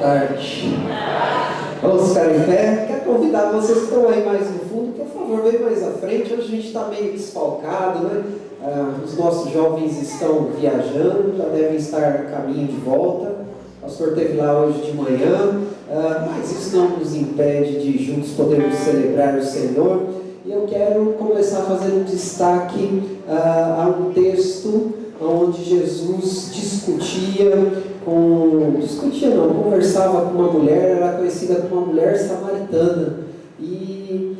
tarde? Vamos ficar em pé? Quero convidar vocês que estão aí mais no fundo, por favor, venham mais à frente. Hoje a gente está meio desfalcado, né? Os nossos jovens estão viajando, já devem estar a caminho de volta. O pastor esteve lá hoje de manhã, mas isso não nos impede de juntos podermos celebrar o Senhor. E eu quero começar fazendo um destaque a um texto onde Jesus conversava com uma mulher, era conhecida como uma mulher samaritana. E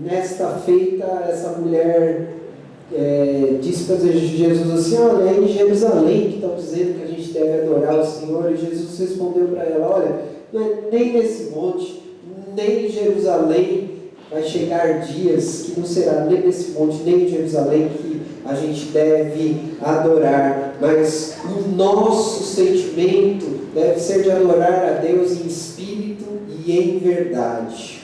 nesta feita, essa mulher disse para Jesus assim: olha, é em Jerusalém que estão dizendo que a gente deve adorar o Senhor. E Jesus respondeu para ela: olha, não é nem nesse monte, nem em Jerusalém vai chegar dias que não será nem nesse monte, nem em Jerusalém que a gente deve adorar, mas o nosso sentimento deve ser de adorar a Deus em espírito e em verdade.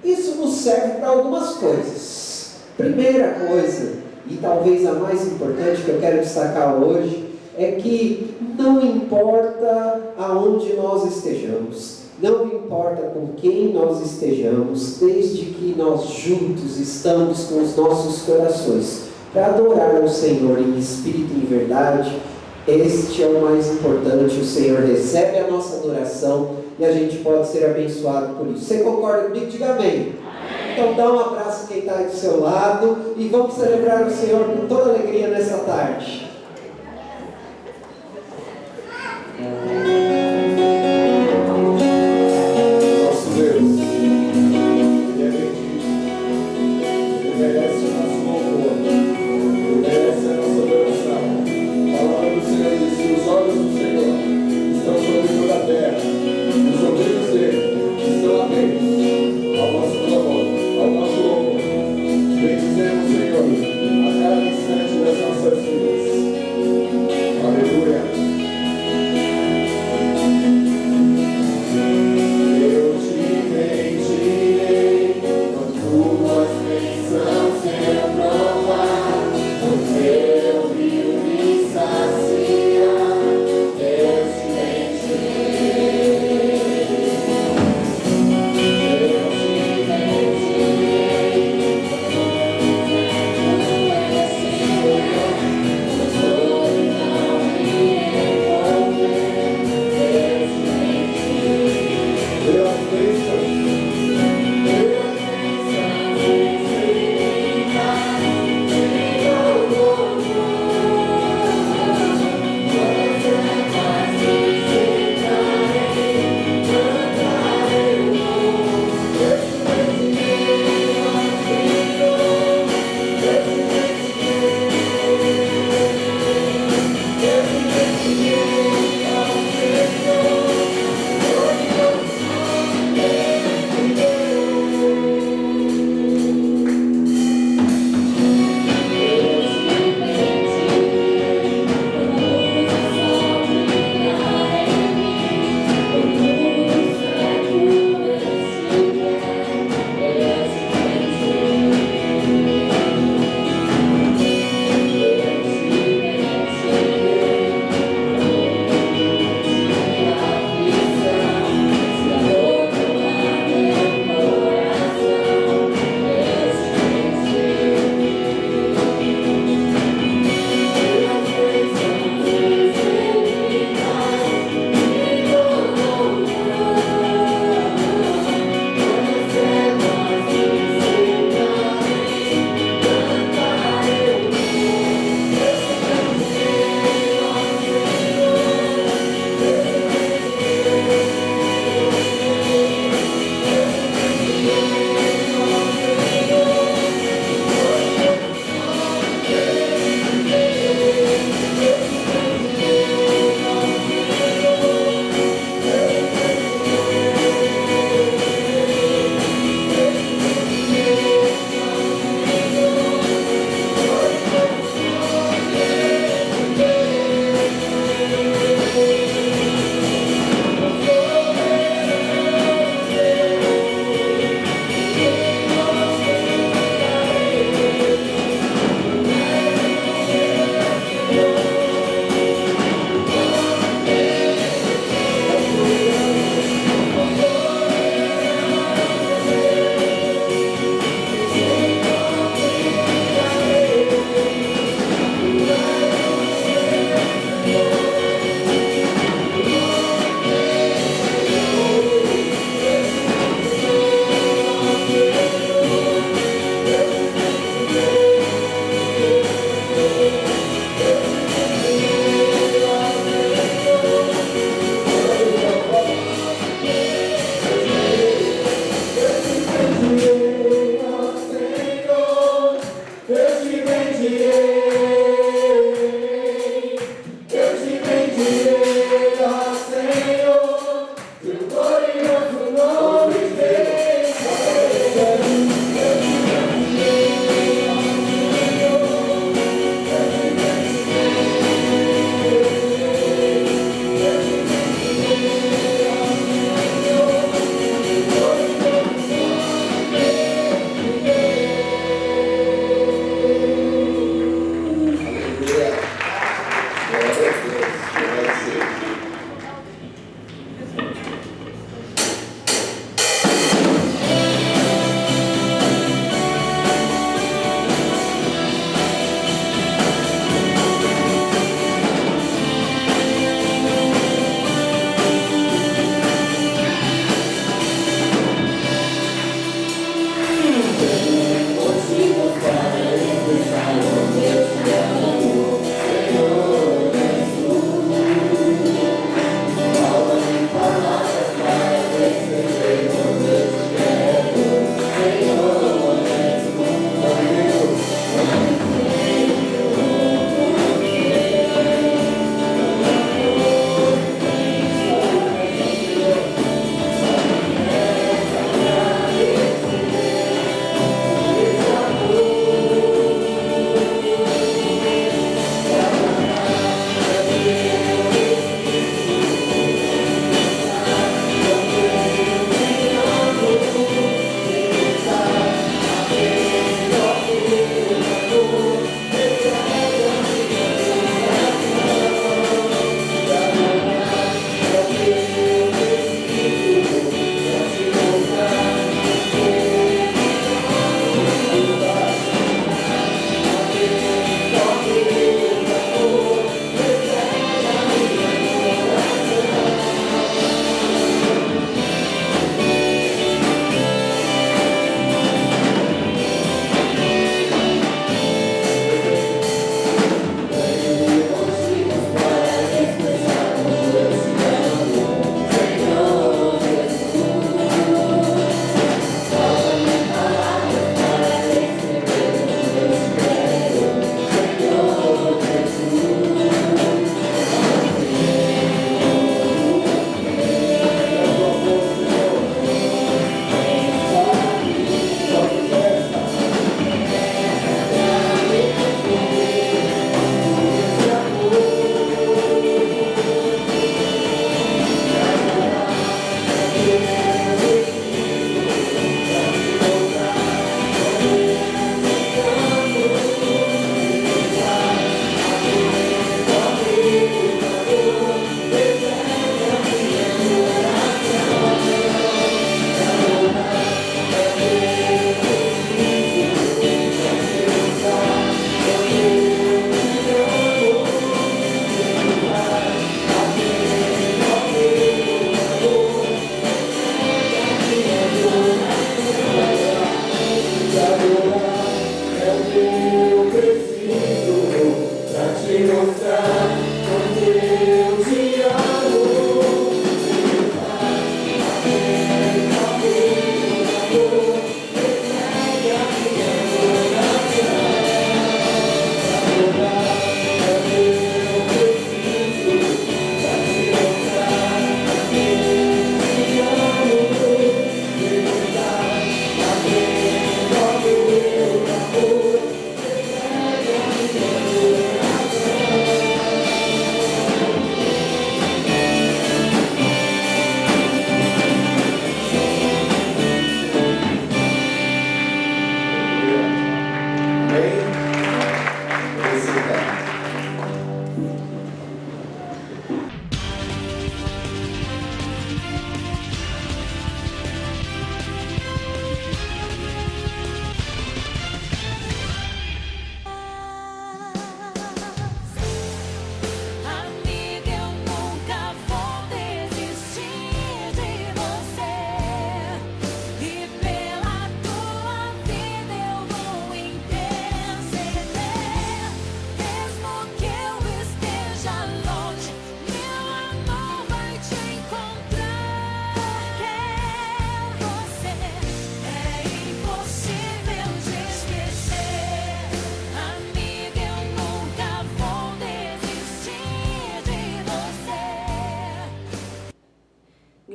Isso nos serve para algumas coisas. Primeira coisa, e talvez a mais importante que eu quero destacar hoje, é que não importa aonde nós estejamos, não importa com quem nós estejamos, desde que nós juntos estamos com os nossos corações para adorar o Senhor em espírito e em verdade, este é o mais importante. O Senhor recebe a nossa adoração e a gente pode ser abençoado por isso. Você concorda comigo? Diga amém. Então dá um abraço a quem está aí do seu lado e vamos celebrar o Senhor com toda alegria nessa tarde. Bendizemos, Senhor, a cada instante das nossas vidas.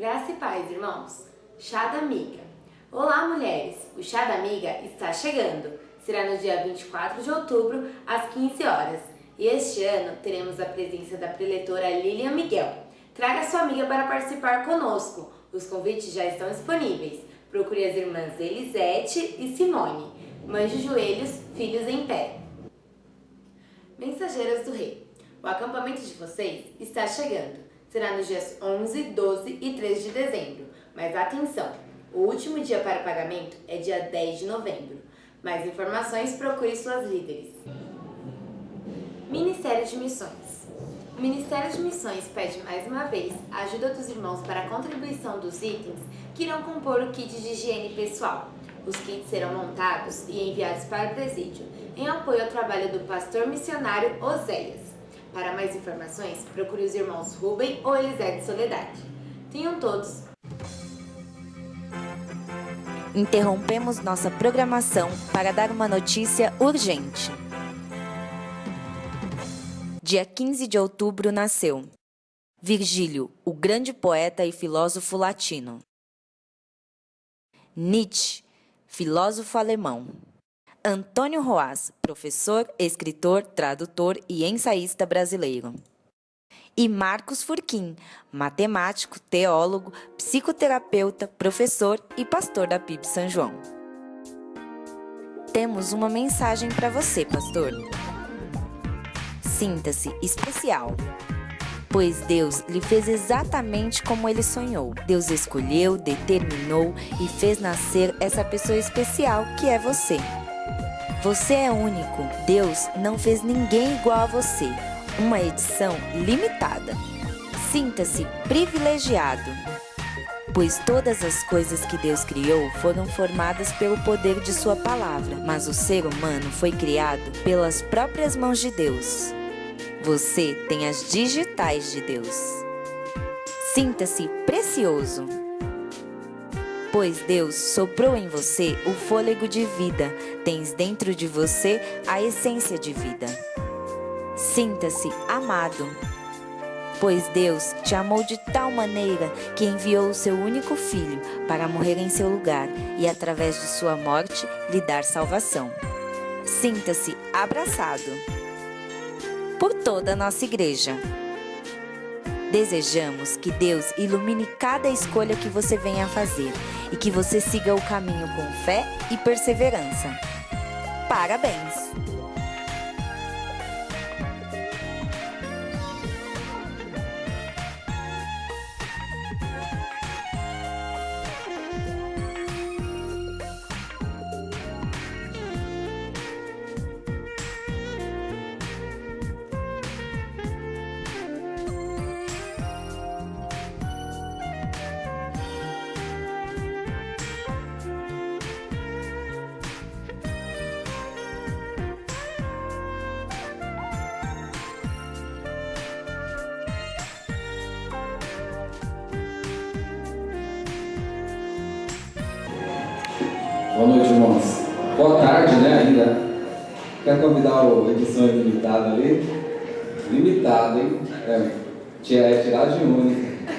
Graça e paz, irmãos. Chá da Amiga. Olá, mulheres! O Chá da Amiga está chegando. Será no dia 24 de outubro, às 15 horas. E este ano teremos a presença da preletora Lilian Miguel. Traga sua amiga para participar conosco. Os convites já estão disponíveis. Procure as irmãs Elisete e Simone. Mães de joelhos, filhos em pé. Mensageiras do Rei. O acampamento de vocês está chegando. Será nos dias 11, 12 e 13 de dezembro. Mas atenção, o último dia para pagamento é dia 10 de novembro. Mais informações, procure suas líderes. Ministério de Missões. O Ministério de Missões pede mais uma vez a ajuda dos irmãos para a contribuição dos itens que irão compor o kit de higiene pessoal. Os kits serão montados e enviados para o presídio, em apoio ao trabalho do pastor missionário Oséias. Para mais informações, procure os irmãos Rubem ou Elisete Soledade. Tenham todos. Interrompemos nossa programação para dar uma notícia urgente. Dia 15 de outubro nasceu Virgílio, o grande poeta e filósofo latino. Nietzsche, filósofo alemão. Antônio Roas, professor, escritor, tradutor e ensaísta brasileiro. E Marcos Furquim, matemático, teólogo, psicoterapeuta, professor e pastor da PIB São João. Temos uma mensagem para você, pastor. Sinta-se especial, pois Deus lhe fez exatamente como Ele sonhou. Deus escolheu, determinou e fez nascer essa pessoa especial que é você. Você é único. Deus não fez ninguém igual a você. Uma edição limitada. Sinta-se privilegiado, pois todas as coisas que Deus criou foram formadas pelo poder de sua palavra, mas o ser humano foi criado pelas próprias mãos de Deus. Você tem as digitais de Deus. Sinta-se precioso, pois Deus soprou em você o fôlego de vida. Tens dentro de você a essência de vida. Sinta-se amado, pois Deus te amou de tal maneira que enviou o seu único filho para morrer em seu lugar e, através de sua morte, lhe dar salvação. Sinta-se abraçado por toda a nossa igreja. Desejamos que Deus ilumine cada escolha que você venha a fazer e que você siga o caminho com fé e perseverança. Parabéns! Boa noite, irmãos. Boa tarde, né, ainda. Quero convidar o edição limitada ali. Limitado, hein? É tiragem única.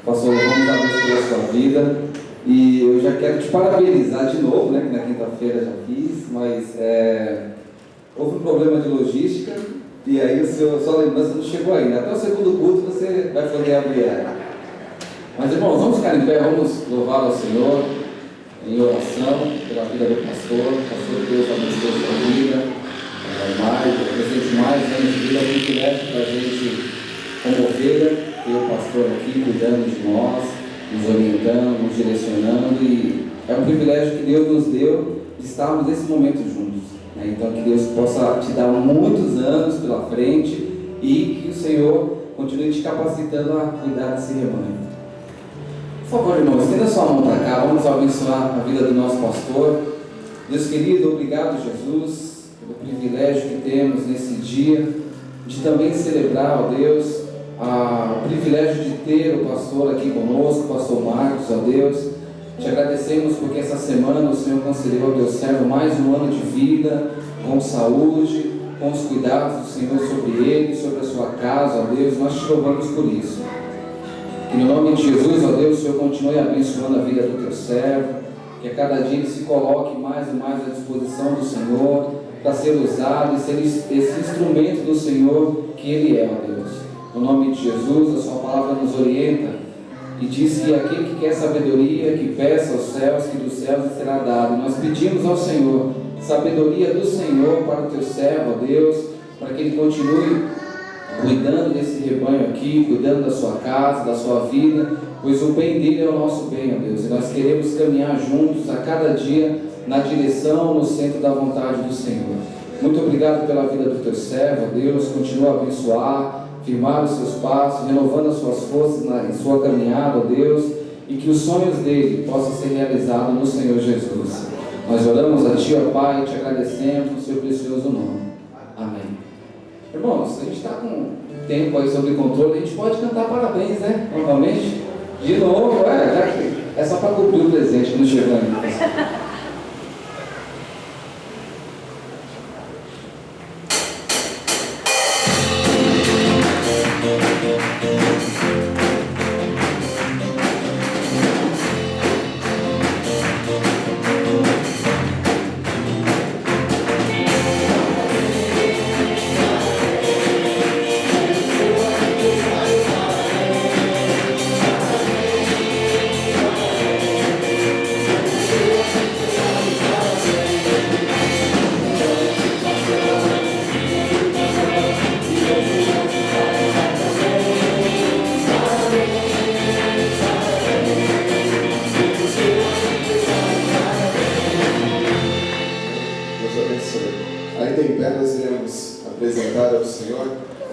Pastor, vamos a Deus pela sua vida. E eu já quero te parabenizar de novo, né, que na quinta-feira já fiz, mas houve um problema de logística e aí sua lembrança não chegou ainda. Até o segundo culto você vai poder abrir ela. Mas, irmãos, vamos ficar em pé, vamos louvar ao Senhor em oração pela vida do pastor. Pastor, Deus abençoe a sua vida, presente mais anos de vida, muito privilégio para a gente, como ovelha, ter o pastor aqui cuidando de nós, nos orientando, nos direcionando, e é um privilégio que Deus nos deu de estarmos nesse momento juntos, né? Então, que Deus possa te dar muitos anos pela frente e que o Senhor continue te capacitando a cuidar desse rebanho. Por favor, irmãos, estenda sua mão para cá, vamos abençoar a vida do nosso pastor. Deus querido, obrigado, Jesus, pelo privilégio que temos nesse dia, de também celebrar, ó Deus, o privilégio de ter o pastor aqui conosco, o pastor Marcos, ó Deus. Te agradecemos porque essa semana o Senhor concedeu ao teu servo mais um ano de vida, com saúde, com os cuidados do Senhor sobre ele, sobre a sua casa, ó Deus. Nós te louvamos por isso. Que no nome de Jesus, ó Deus, o Senhor continue abençoando a vida do teu servo, que a cada dia ele se coloque mais e mais à disposição do Senhor, para ser usado e ser esse instrumento do Senhor que ele é, ó Deus. No nome de Jesus, a sua palavra nos orienta e diz que aquele que quer sabedoria, que peça aos céus, que dos céus lhe será dado. Nós pedimos ao Senhor sabedoria do Senhor para o teu servo, ó Deus, para que ele continue cuidando desse rebanho aqui, cuidando da sua casa, da sua vida, pois o bem dele é o nosso bem, ó Deus, e nós queremos caminhar juntos a cada dia na direção, no centro da vontade do Senhor. Muito obrigado pela vida do teu servo, ó Deus, continua a abençoar, firmar os seus passos, renovando as suas forças em sua caminhada, ó Deus, e que os sonhos dele possam ser realizados no Senhor Jesus. Nós oramos a Ti, ó Pai, e te agradecemos no seu precioso nome. Amém. Irmãos, a gente está com tempo aí sob controle, a gente pode cantar parabéns, né? Novamente. De novo, já que é só para cumprir o presente que nos chegou aí. Ainda em pé nós iremos apresentar ao Senhor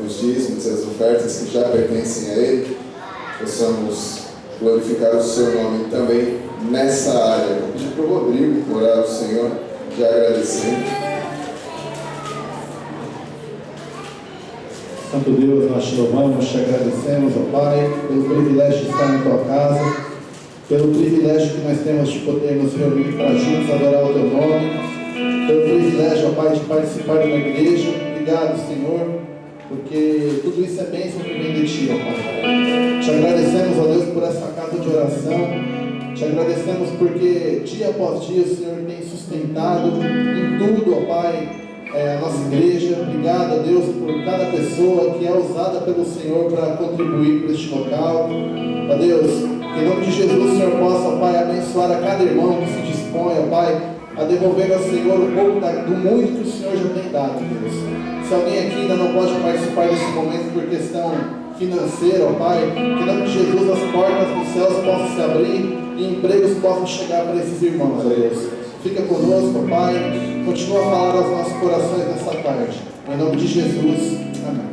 os dízimos e as ofertas que já pertencem a Ele. Possamos glorificar o seu nome também nessa área. Vou pedir para o Rodrigo orar ao Senhor, já agradecendo. Santo Deus, nós te louvamos, te agradecemos, ó Pai, pelo privilégio de estar em tua casa, pelo privilégio que nós temos de poder nos reunir para juntos adorar o teu nome, pelo privilégio, ó Pai, de participar de uma igreja. Obrigado, Senhor, porque tudo isso é bênção que vem de Ti, ó Pai. Te agradecemos, ó Deus, por essa casa de oração. Te agradecemos porque dia após dia o Senhor tem sustentado em tudo, ó Pai, a nossa igreja. Obrigado, ó Deus, por cada pessoa que é usada pelo Senhor para contribuir para este local. Ó Deus, que em nome de Jesus o Senhor possa, ó Pai, abençoar a cada irmão que se dispõe, ó Pai, a devolver ao Senhor um pouco do muito que o Senhor já tem dado, Deus. Se alguém aqui ainda não pode participar desse momento por questão financeira, ó Pai, que em nome de Jesus as portas dos céus possam se abrir e empregos possam chegar para esses irmãos, ó Deus. Fica conosco, ó Pai, continua a falar aos nossos corações nessa tarde. Em nome de Jesus, amém.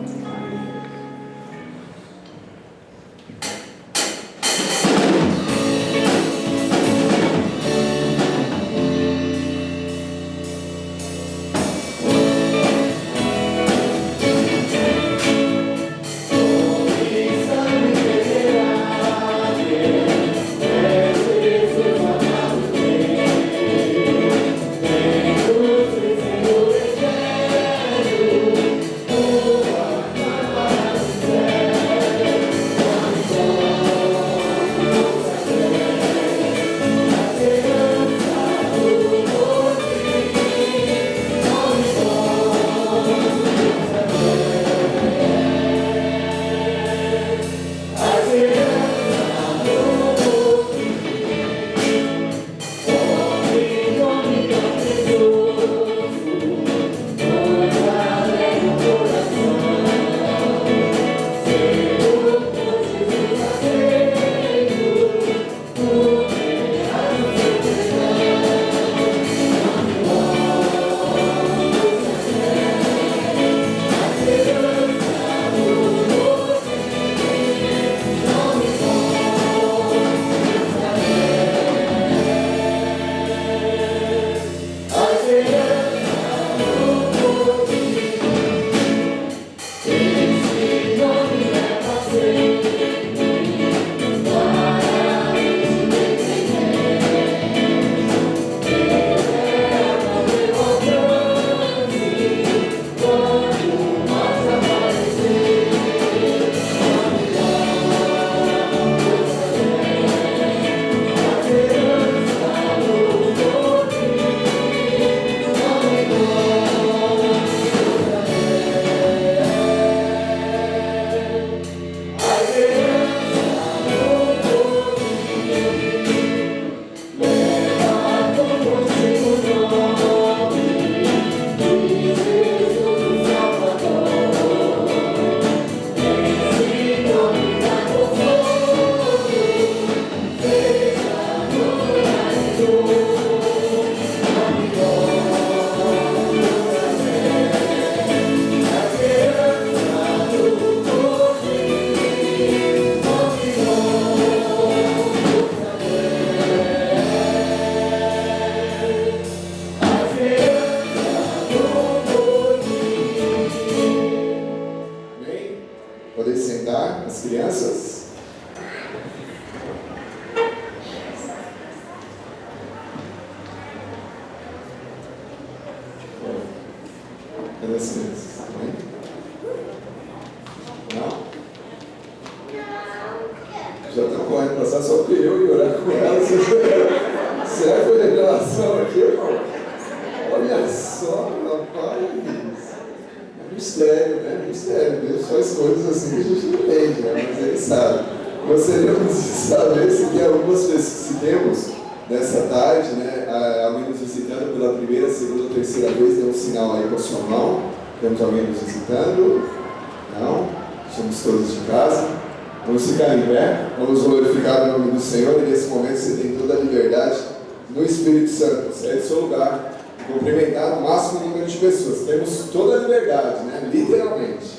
Oh as crianças. Amém? Não? Já estão correndo passar só porque eu e orar com elas. Será que foi revelação aqui, irmão? Olha só, rapaz. É mistério, né? Mistério. Deus faz coisas assim que a gente não entende, né? Mas Ele sabe. Gostaríamos de saber se tem algumas pessoas, se temos nessa tarde, né? Alguém nos visitando pela primeira, segunda, terceira vez, dê um sinal aí com a sua mão. Temos alguém nos visitando? Não? Somos todos de casa. Vamos ficar em pé, vamos glorificar o nome do Senhor e nesse momento você tem toda a liberdade no Espírito Santo. Você é do seu lugar, cumprimentar o máximo número de pessoas. Temos toda a liberdade, né? Literalmente.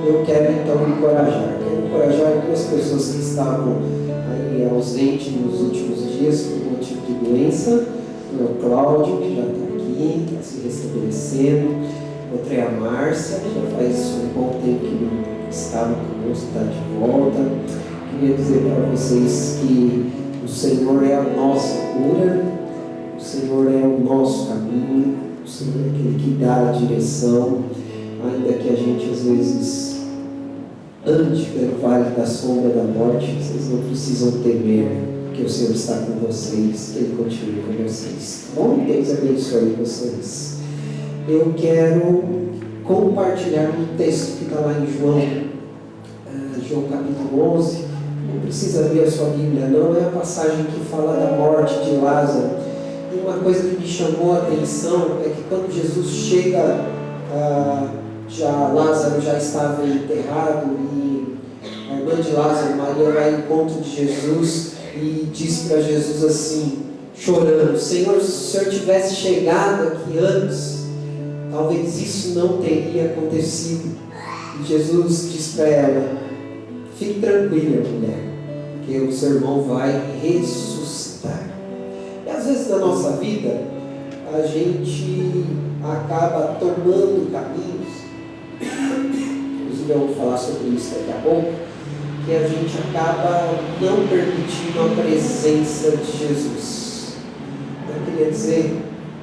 eu quero então encorajar. Quero encorajar duas pessoas que estavam aí ausentes nos últimos dias por motivo de doença. Um é o Cláudio, que já está aqui, está se restabelecendo. Outra é a Márcia, já faz um bom tempo que não estava conosco, está de volta. Queria dizer para vocês que o Senhor é a nossa cura, o Senhor é o nosso caminho, o Senhor é aquele que dá a direção, ainda que a gente às vezes ande pelo vale da sombra da morte, vocês não precisam temer, porque o Senhor está com vocês, que Ele continue com vocês. Bom, Deus abençoe vocês. Eu quero compartilhar um texto que está lá em João capítulo 11. Não precisa ver a sua Bíblia, não. É a passagem que fala da morte de Lázaro. E uma coisa que me chamou a atenção é que quando Jesus chega, Lázaro já estava enterrado, e a irmã de Lázaro, Maria, vai ao encontro de Jesus e diz para Jesus assim, chorando: Senhor, se o Senhor tivesse chegado aqui antes, talvez isso não teria acontecido. E Jesus diz para ela: fique tranquila, mulher, porque o seu irmão vai ressuscitar. E às vezes na nossa vida, a gente acaba tomando caminhos, inclusive eu vou falar sobre isso daqui a pouco, que a gente acaba não permitindo a presença de Jesus. Eu queria dizer,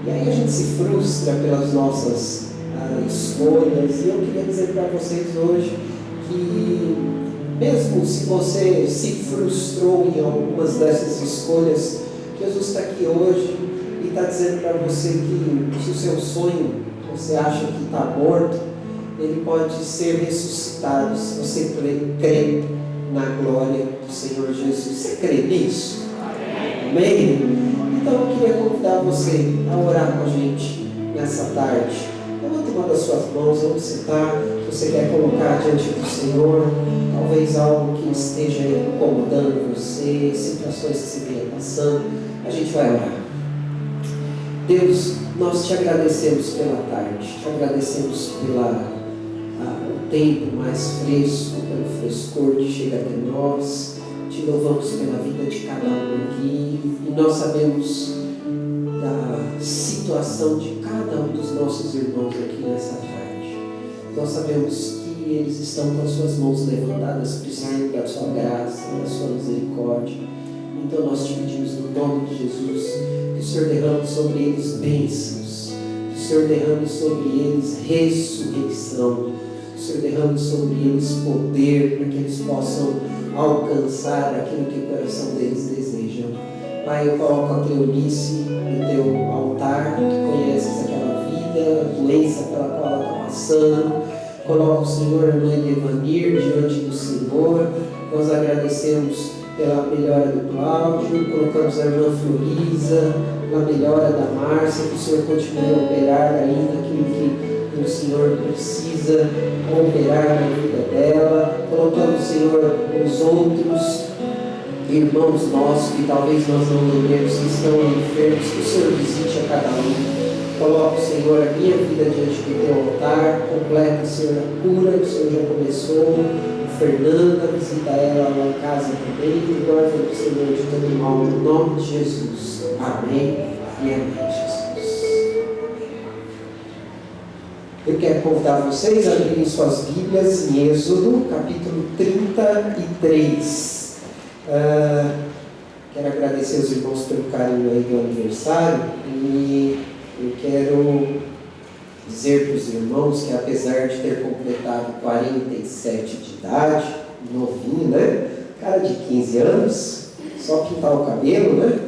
e aí a gente se frustra pelas nossas escolhas, e eu queria dizer para vocês hoje que mesmo se você se frustrou em algumas dessas escolhas, Jesus está aqui hoje e está dizendo para você que se o seu sonho você acha que está morto, ele pode ser ressuscitado se você crê na glória do Senhor Jesus. Você crê nisso? Amém? Então eu queria convidar você a orar com a gente nessa tarde. Levanta uma das suas mãos onde você está, se você quer colocar diante do Senhor, talvez algo que esteja incomodando você, situações que você venha passando, a gente vai orar. Deus, nós te agradecemos pela tarde, te agradecemos pelo tempo mais fresco, pelo frescor que chega até nós, te louvamos pela vida de cada um aqui, e nós sabemos da situação de cada um dos nossos irmãos aqui nessa tarde. Nós sabemos que eles estão com as suas mãos levantadas, precisando da sua graça, da sua misericórdia. Então nós te pedimos no nome de Jesus, que o Senhor derrame sobre eles bênçãos, que o Senhor derrame sobre eles ressurreição, que o Senhor derrame sobre eles poder, para que eles possam alcançar aquilo que o coração deles deseja. Pai, eu coloco a Cleonice no teu altar, tu conheces aquela vida, a doença pela qual ela está passando. Coloco o Senhor, a mãe de Evanir, diante do Senhor. Nós agradecemos pela melhora do Cláudio, colocamos a irmã Florisa, pela melhora da Márcia, que o Senhor continue a operar ainda aquilo que o Senhor precisa operar na vida dela. Colocamos, Senhor, os outros irmãos nossos que talvez nós não lembremos que estão enfermos, que o Senhor visite a cada um. Coloco, Senhor, a minha vida diante do teu altar, completa, Senhor, a cura que o Senhor já começou. Fernanda, visita ela lá em casa também, e guarda o Senhor de todo mal, no nome de Jesus. Amém e amém, Jesus. Eu quero convidar vocês a abrirem suas Bíblias em Êxodo, capítulo 33. Quero agradecer aos irmãos pelo carinho aí do aniversário, e eu quero dizer para os irmãos que, apesar de ter completado 47 de idade, novinho, né? Cara de 15 anos, só pintar o cabelo, né?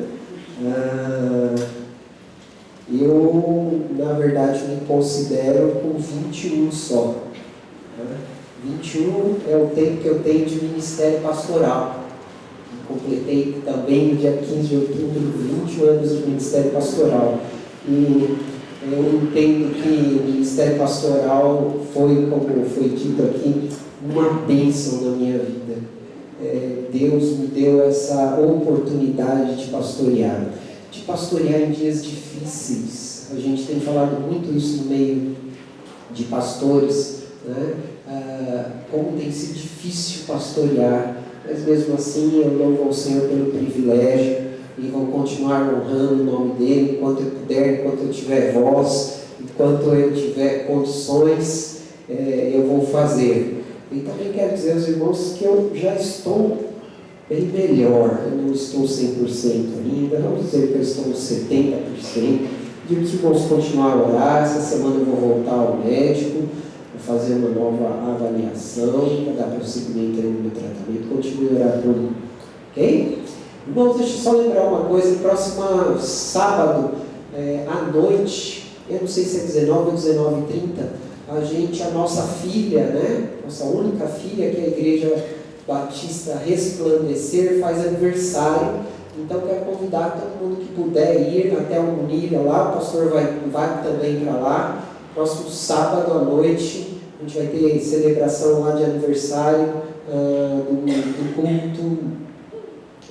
Eu, na verdade, me considero com 21 só. 21 é o tempo que eu tenho de ministério pastoral. Completei também no dia 15 de outubro 20 anos de ministério pastoral. E eu entendo que o ministério pastoral foi, como foi dito aqui, uma bênção na minha vida. Deus me deu essa oportunidade de pastorear em dias difíceis. A gente tem falado muito isso no meio de pastores, né? Como tem sido difícil pastorear, mas mesmo assim eu louvo ao Senhor pelo privilégio e vou continuar honrando o nome dEle enquanto eu puder, enquanto eu tiver voz, enquanto eu tiver condições, eu vou fazer. E também quero dizer aos irmãos que eu já estou bem melhor, eu não estou 100% ainda, vamos dizer que eu estou 70%. Digo que vamos continuar a orar, essa semana eu vou voltar ao médico, vou fazer uma nova avaliação, para dar prosseguimento no meu tratamento, continue a orar por mim, ok? Irmãos, deixa eu só lembrar uma coisa, próximo sábado, à noite, eu não sei se é 19 ou 19h30, a nossa filha, né, nossa única filha, que é a Igreja Batista Resplandecer, faz aniversário. Então quero convidar todo mundo que puder ir até o Munilha lá, o pastor vai também para lá. Próximo sábado à noite, a gente vai ter celebração lá de aniversário do culto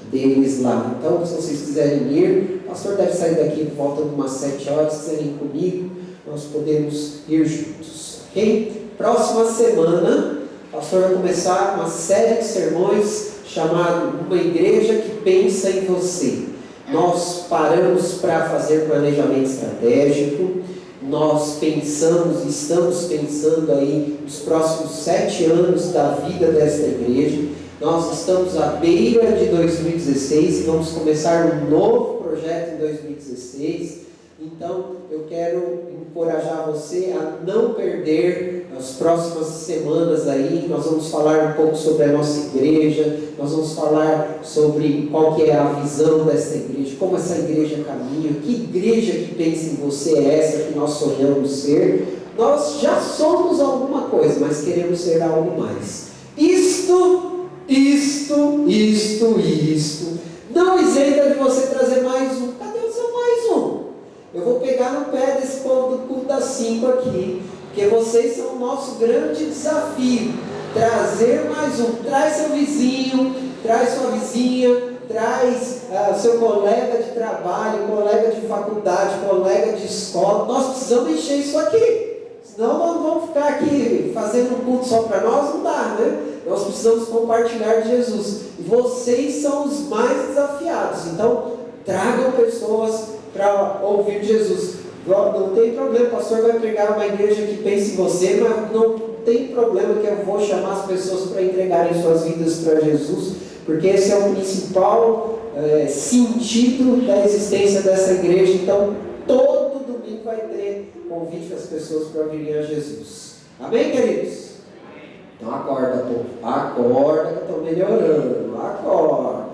deles lá. Então, se vocês quiserem ir, o pastor deve sair daqui por volta de umas 7 horas, se quiserem ir comigo, nós podemos ir juntos, ok? Próxima semana, o pastor vai começar uma série de sermões chamado Uma Igreja que Pensa em Você. Nós paramos para fazer planejamento estratégico, nós estamos pensando aí nos próximos 7 anos da vida desta igreja. Nós estamos à beira de 2016 e vamos começar um novo projeto em 2016. Então, eu quero encorajar você a não perder as próximas semanas aí. Nós vamos falar um pouco sobre a nossa igreja, nós vamos falar sobre qual que é a visão dessa igreja, como essa igreja caminha, que igreja que pensa em você é essa que nós sonhamos ser. Nós já somos alguma coisa, mas queremos ser algo mais. Isto não isenta de você trazer mais um. Cadê o seu mais um? Eu vou pegar no pé desse povo do culto das 5 aqui, porque vocês são o nosso grande desafio. Trazer mais um. Traz seu vizinho, traz sua vizinha, traz seu colega de trabalho, colega de faculdade, colega de escola. Nós precisamos encher isso aqui. Senão nós não vamos ficar aqui fazendo um culto só para nós, não dá, né? Nós precisamos compartilhar de Jesus. E vocês são os mais desafiados. Então, tragam pessoas para ouvir Jesus. Não tem problema, o pastor vai pregar uma igreja que pense em você, mas não tem problema que eu vou chamar as pessoas para entregarem suas vidas para Jesus, porque esse é o principal sentido da existência dessa igreja. Então, todo domingo vai ter convite das pessoas para virem a Jesus. Amém, queridos? Então acorda, povo. Acorda que eu estou melhorando. Acorda.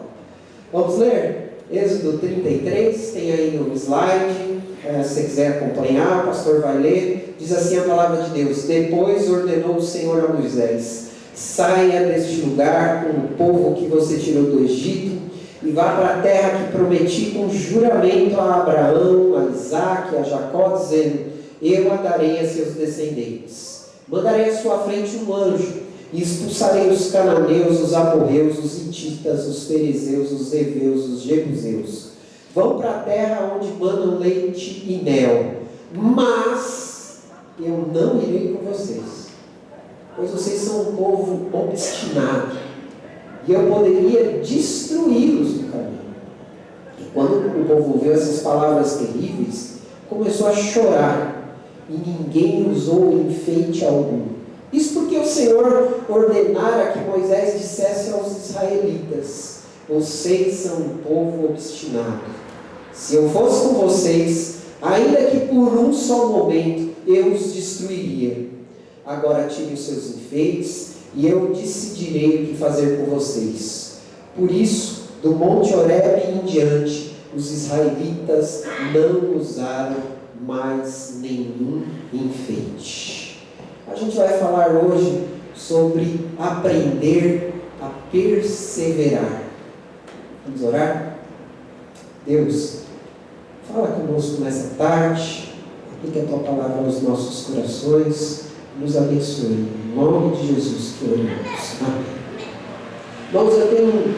Vamos ler? Êxodo 33, tem aí no slide. Se você quiser acompanhar, o pastor vai ler. Diz assim a palavra de Deus: Depois ordenou o Senhor a Moisés: Saia deste lugar com o povo que você tirou do Egito e vá para a terra que prometi com juramento a Abraão, a Isaque, a Jacó, dizendo: Eu a darei a seus descendentes. Mandarei à sua frente um anjo, e expulsarei os cananeus, os amorreus, os hititas, os fariseus, os heveus, os jebuseus. Vão para a terra onde manam leite e mel, mas eu não irei com vocês, pois vocês são um povo obstinado, e eu poderia destruí-los no caminho. E quando o povo ouviu essas palavras terríveis, começou a chorar, e ninguém usou enfeite algum. Isso porque o Senhor ordenara que Moisés dissesse aos israelitas: Vocês são um povo obstinado. Se eu fosse com vocês, ainda que por um só momento, eu os destruiria. Agora tirem os seus enfeites, e eu decidirei o que fazer com vocês. Por isso, do Monte Horebe em diante, os israelitas não usaram mais nenhum enfeite. A gente vai falar hoje sobre aprender a perseverar. Vamos orar? Deus, fala conosco nessa tarde, aplica a Tua palavra aos nossos corações, nos abençoe. Em nome de Jesus que oramos. Amém. Irmãos, eu tenho um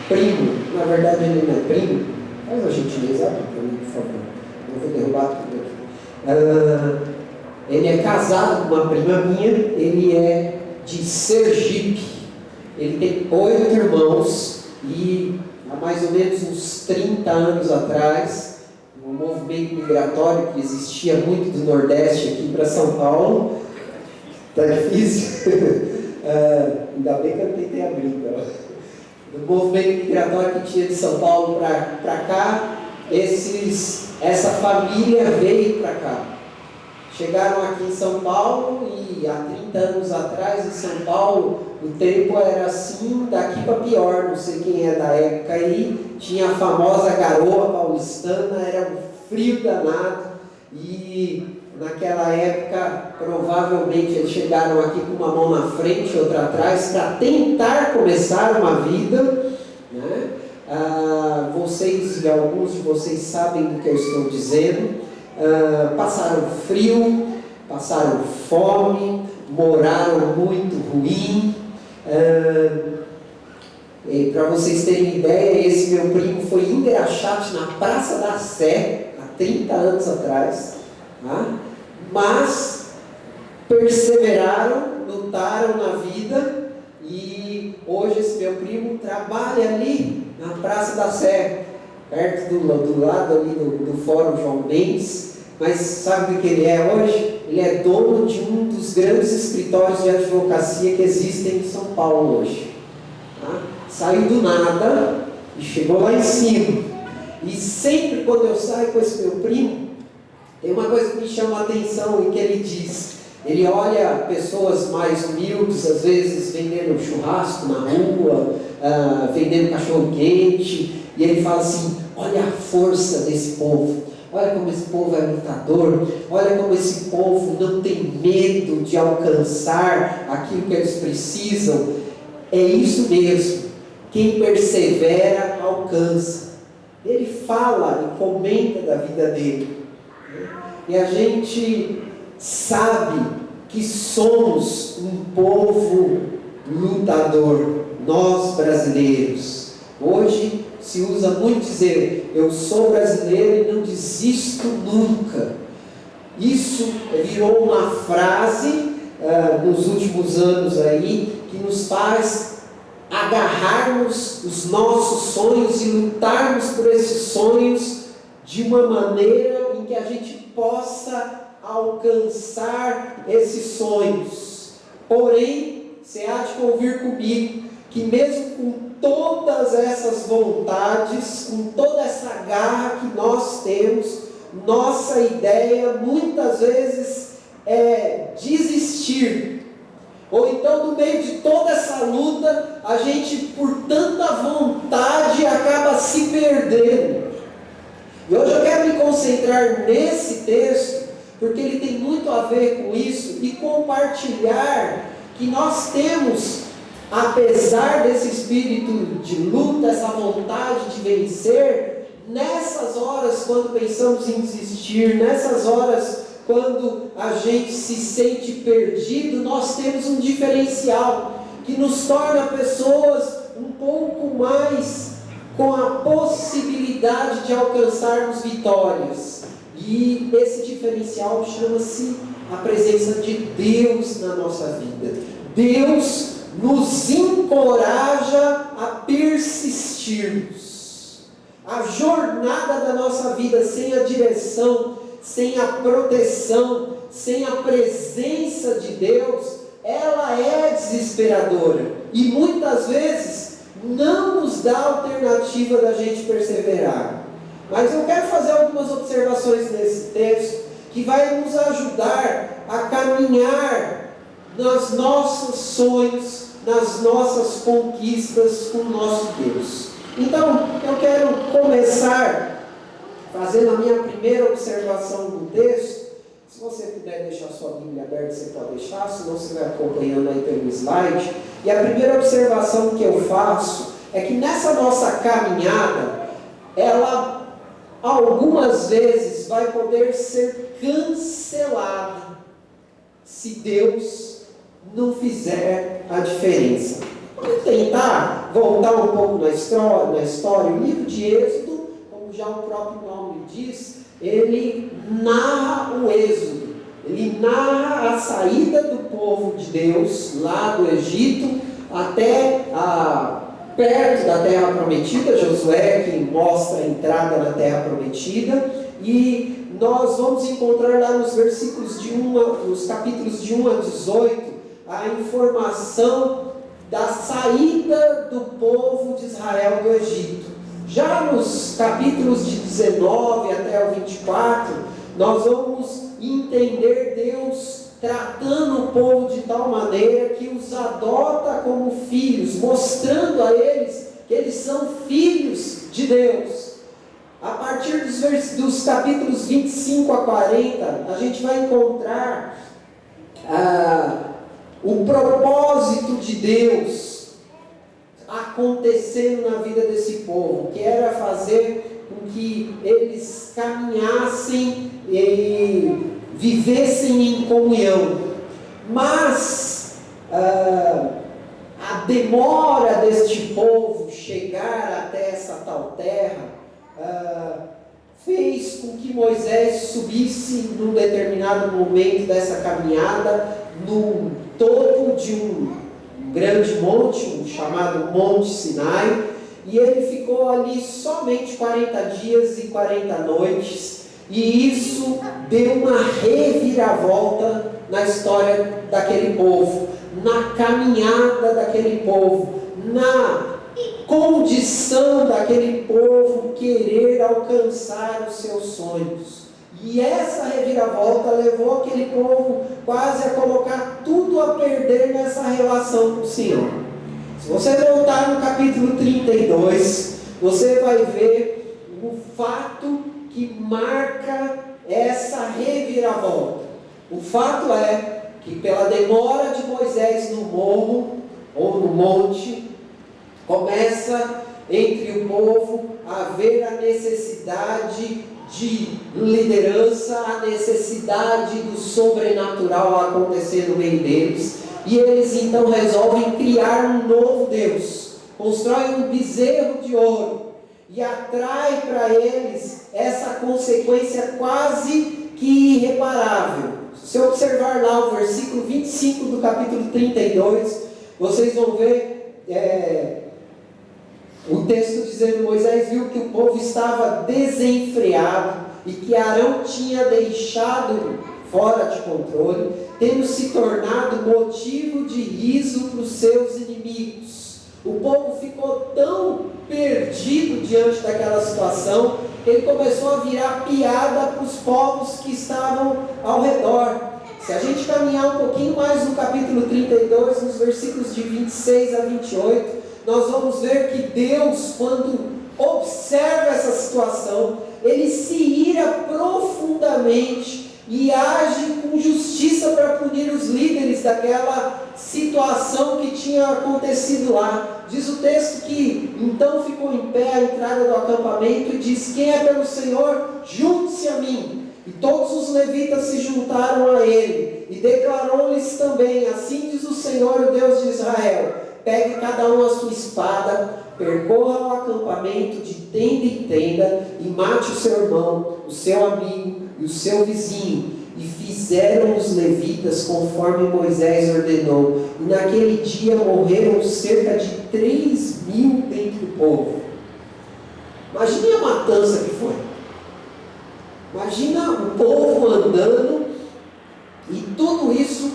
primo, na verdade ele não é primo, faz a gentileza para mim, por favor. Eu vou derrubar tudo aqui. Ele é casado com uma prima minha, ele é de Sergipe. Ele tem 8 irmãos e há mais ou menos uns 30 anos atrás, um movimento migratório que existia muito do Nordeste aqui para São Paulo. Tá difícil? Ainda bem que eu tentei abrir. O movimento migratório que tinha de São Paulo para cá, essa família veio para cá. Chegaram aqui em São Paulo e há 30 anos atrás, em São Paulo, o tempo era assim, daqui para pior. Não sei quem é da época aí, tinha a famosa garoa paulistana, era um frio danado. E naquela época, provavelmente eles chegaram aqui com uma mão na frente e outra atrás para tentar começar uma vida, né? Vocês e alguns de vocês sabem do que eu estou dizendo. Passaram frio, passaram fome, moraram muito ruim. Para vocês terem ideia, esse meu primo foi engraxate na Praça da Sé há 30 anos atrás, tá? Mas perseveraram, lutaram na vida e hoje esse meu primo trabalha ali na Praça da Sé, perto do lado ali do Fórum João Mendes. Mas sabe o que ele é hoje? Ele é dono de um dos grandes escritórios de advocacia que existem em São Paulo hoje. Tá? Saiu do nada e chegou lá em cima. E sempre quando eu saio com esse meu primo, tem uma coisa que me chama a atenção e que ele diz. Ele olha pessoas mais humildes, às vezes vendendo churrasco na rua, vendendo cachorro-quente, e ele fala assim: olha a força desse povo, olha como esse povo é lutador, olha como esse povo não tem medo de alcançar aquilo que eles precisam. É isso mesmo, quem persevera alcança. Ele fala e comenta da vida dele, e a gente sabe que somos um povo lutador, nós brasileiros. Hoje se usa muito dizer: eu sou brasileiro e não desisto nunca. Isso virou uma frase nos últimos anos aí, que nos faz agarrarmos os nossos sonhos e lutarmos por esses sonhos de uma maneira em que a gente possa alcançar esses sonhos. Porém, você há de convir comigo que mesmo com todas essas vontades, com toda essa garra que nós temos, nossa ideia muitas vezes é desistir. Ou então, no meio de toda essa luta, a gente, por tanta vontade, acaba se perdendo. E hoje eu quero me concentrar nesse texto, porque ele tem muito a ver com isso, e compartilhar que nós temos, apesar desse espírito de luta, essa vontade de vencer, nessas horas quando pensamos em desistir, nessas horas quando a gente se sente perdido, nós temos um diferencial que nos torna pessoas um pouco mais com a possibilidade de alcançarmos vitórias. E esse diferencial chama-se a presença de Deus na nossa vida. Deus nos encoraja a persistirmos. A jornada da nossa vida sem a direção, sem a proteção, sem a presença de Deus, ela é desesperadora e muitas vezes não nos dá alternativa da gente perseverar. Mas eu quero fazer algumas observações nesse texto que vai nos ajudar a caminhar nos nossos sonhos, nas nossas conquistas com o nosso Deus. Então, eu quero começar fazendo a minha primeira observação do texto. Se você puder deixar sua Bíblia aberta, você pode deixar, senão você vai acompanhando aí pelo slide. E a primeira observação que eu faço é que nessa nossa caminhada, ela algumas vezes vai poder ser cancelada se Deus não fizer a diferença. Vamos tentar voltar um pouco na história. O livro de Êxodo, como já o próprio nome diz, ele narra o êxodo, ele narra a saída do povo de Deus lá do Egito até perto da Terra Prometida. Josué que mostra a entrada na Terra Prometida, e nós vamos encontrar lá nos nos capítulos de 1 a 18 a informação da saída do povo de Israel do Egito. Já nos capítulos de 19 até o 24, nós vamos entender Deus tratando o povo de tal maneira que os adota como filhos, mostrando a eles que eles são filhos de Deus. A partir dos capítulos 25 a 40, a gente vai encontrar o propósito de Deus acontecendo na vida desse povo, que era fazer com que eles caminhassem e vivessem em comunhão. Mas a demora deste povo chegar até essa tal terra fez com que Moisés subisse num determinado momento dessa caminhada no topo de um grande monte, chamado Monte Sinai, e ele ficou ali somente 40 dias e 40 noites, e isso deu uma reviravolta na história daquele povo, na caminhada daquele povo, na condição daquele povo querer alcançar os seus sonhos. E essa reviravolta levou aquele povo quase a colocar tudo a perder nessa relação com o Senhor. Se você voltar no capítulo 32, você vai ver o fato que marca essa reviravolta. O fato é que pela demora de Moisés no morro ou no monte, começa entre o povo a haver a necessidade de liderança, a necessidade do sobrenatural acontecer no meio deles, e eles então resolvem criar um novo Deus, constroem um bezerro de ouro, e atrai para eles essa consequência quase que irreparável. Se você observar lá o versículo 25 do capítulo 32, vocês vão ver o texto dizendo: Moisés viu que o povo estava desenfreado e que Arão tinha deixado fora de controle, tendo se tornado motivo de riso para os seus inimigos. O povo ficou tão perdido diante daquela situação que ele começou a virar piada para os povos que estavam ao redor. Se a gente caminhar um pouquinho mais no capítulo 32, nos versículos de 26 a 28, nós vamos ver que Deus, quando observa essa situação, ele se ira profundamente e age com justiça para punir os líderes daquela situação que tinha acontecido lá. Diz o texto que então ficou em pé à entrada do acampamento e diz: quem é pelo Senhor, junte-se a mim. E todos os levitas se juntaram a ele, e declarou-lhes também: assim diz o Senhor, o Deus de Israel, pegue cada um a sua espada, percorra o acampamento de tenda em tenda, e mate o seu irmão, o seu amigo e o seu vizinho. E fizeram os levitas conforme Moisés ordenou, e naquele dia morreram cerca de 3.000 dentre o povo. Imagine a matança que foi. Imagina o povo andando, e tudo isso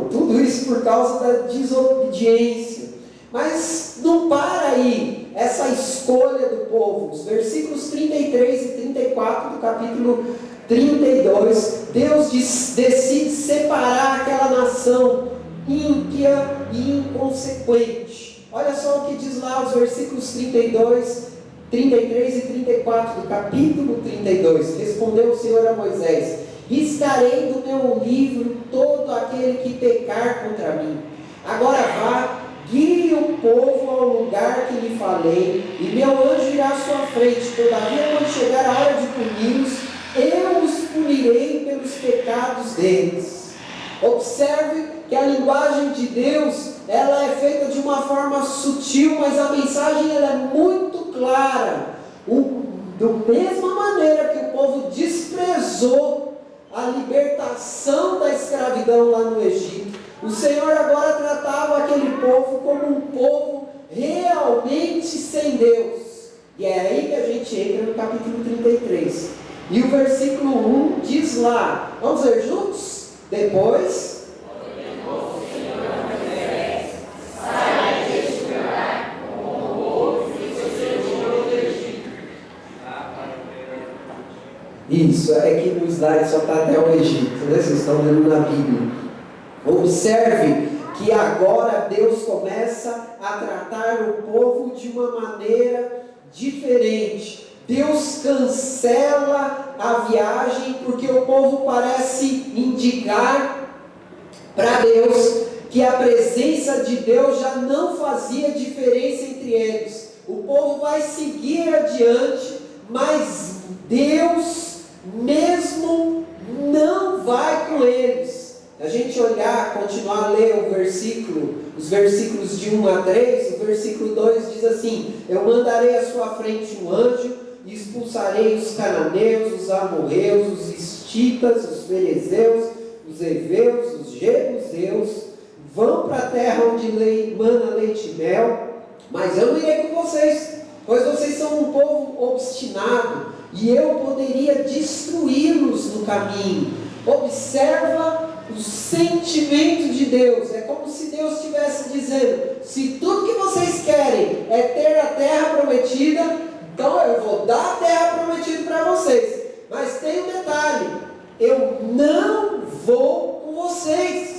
tudo isso por causa da desobediência. Mas não para aí essa escolha do povo. Os versículos 33 e 34 do capítulo 32, Deus decide separar aquela nação ímpia e inconsequente. Olha só o que diz lá os versículos 33 e 34 do capítulo 32. Respondeu o Senhor a Moisés: riscarei do meu livro todo aquele que pecar contra mim. Agora vá, guie o povo ao lugar que lhe falei, e meu anjo irá à sua frente. Todavia, quando chegar a hora de puni-los, eu os punirei pelos pecados deles. Observe que a linguagem de Deus, ela é feita de uma forma sutil, mas a mensagem ela é muito clara. Da mesma maneira que o povo realizou a libertação da escravidão lá no Egito. O Senhor agora tratava aquele povo como um povo realmente sem Deus. E é aí que a gente entra no capítulo 33. E o versículo 1 diz lá, vamos ler juntos? Depois... Isso, é que no slide só está até o Egito, né? Vocês estão vendo na Bíblia. Observe que agora Deus começa a tratar o povo de uma maneira diferente. Deus cancela a viagem porque o povo parece indicar para Deus que a presença de Deus já não fazia diferença entre eles. O povo vai seguir adiante, mas Deus mesmo não vai com eles. A gente olhar, continuar a ler os versículos de 1 a 3, o versículo 2 diz assim: eu mandarei à sua frente um anjo e expulsarei os cananeus, os amorreus, os hititas, os ferezeus, os heveus, os jebuseus. Vão para a terra onde mana leite e mel, mas eu não irei com vocês, pois vocês são um povo obstinado e eu poderia destruí-los no caminho. Observa o sentimento de Deus. É como se Deus estivesse dizendo: se tudo que vocês querem é ter a terra prometida, então eu vou dar a terra prometida para vocês. Mas tem um detalhe: eu não vou com vocês.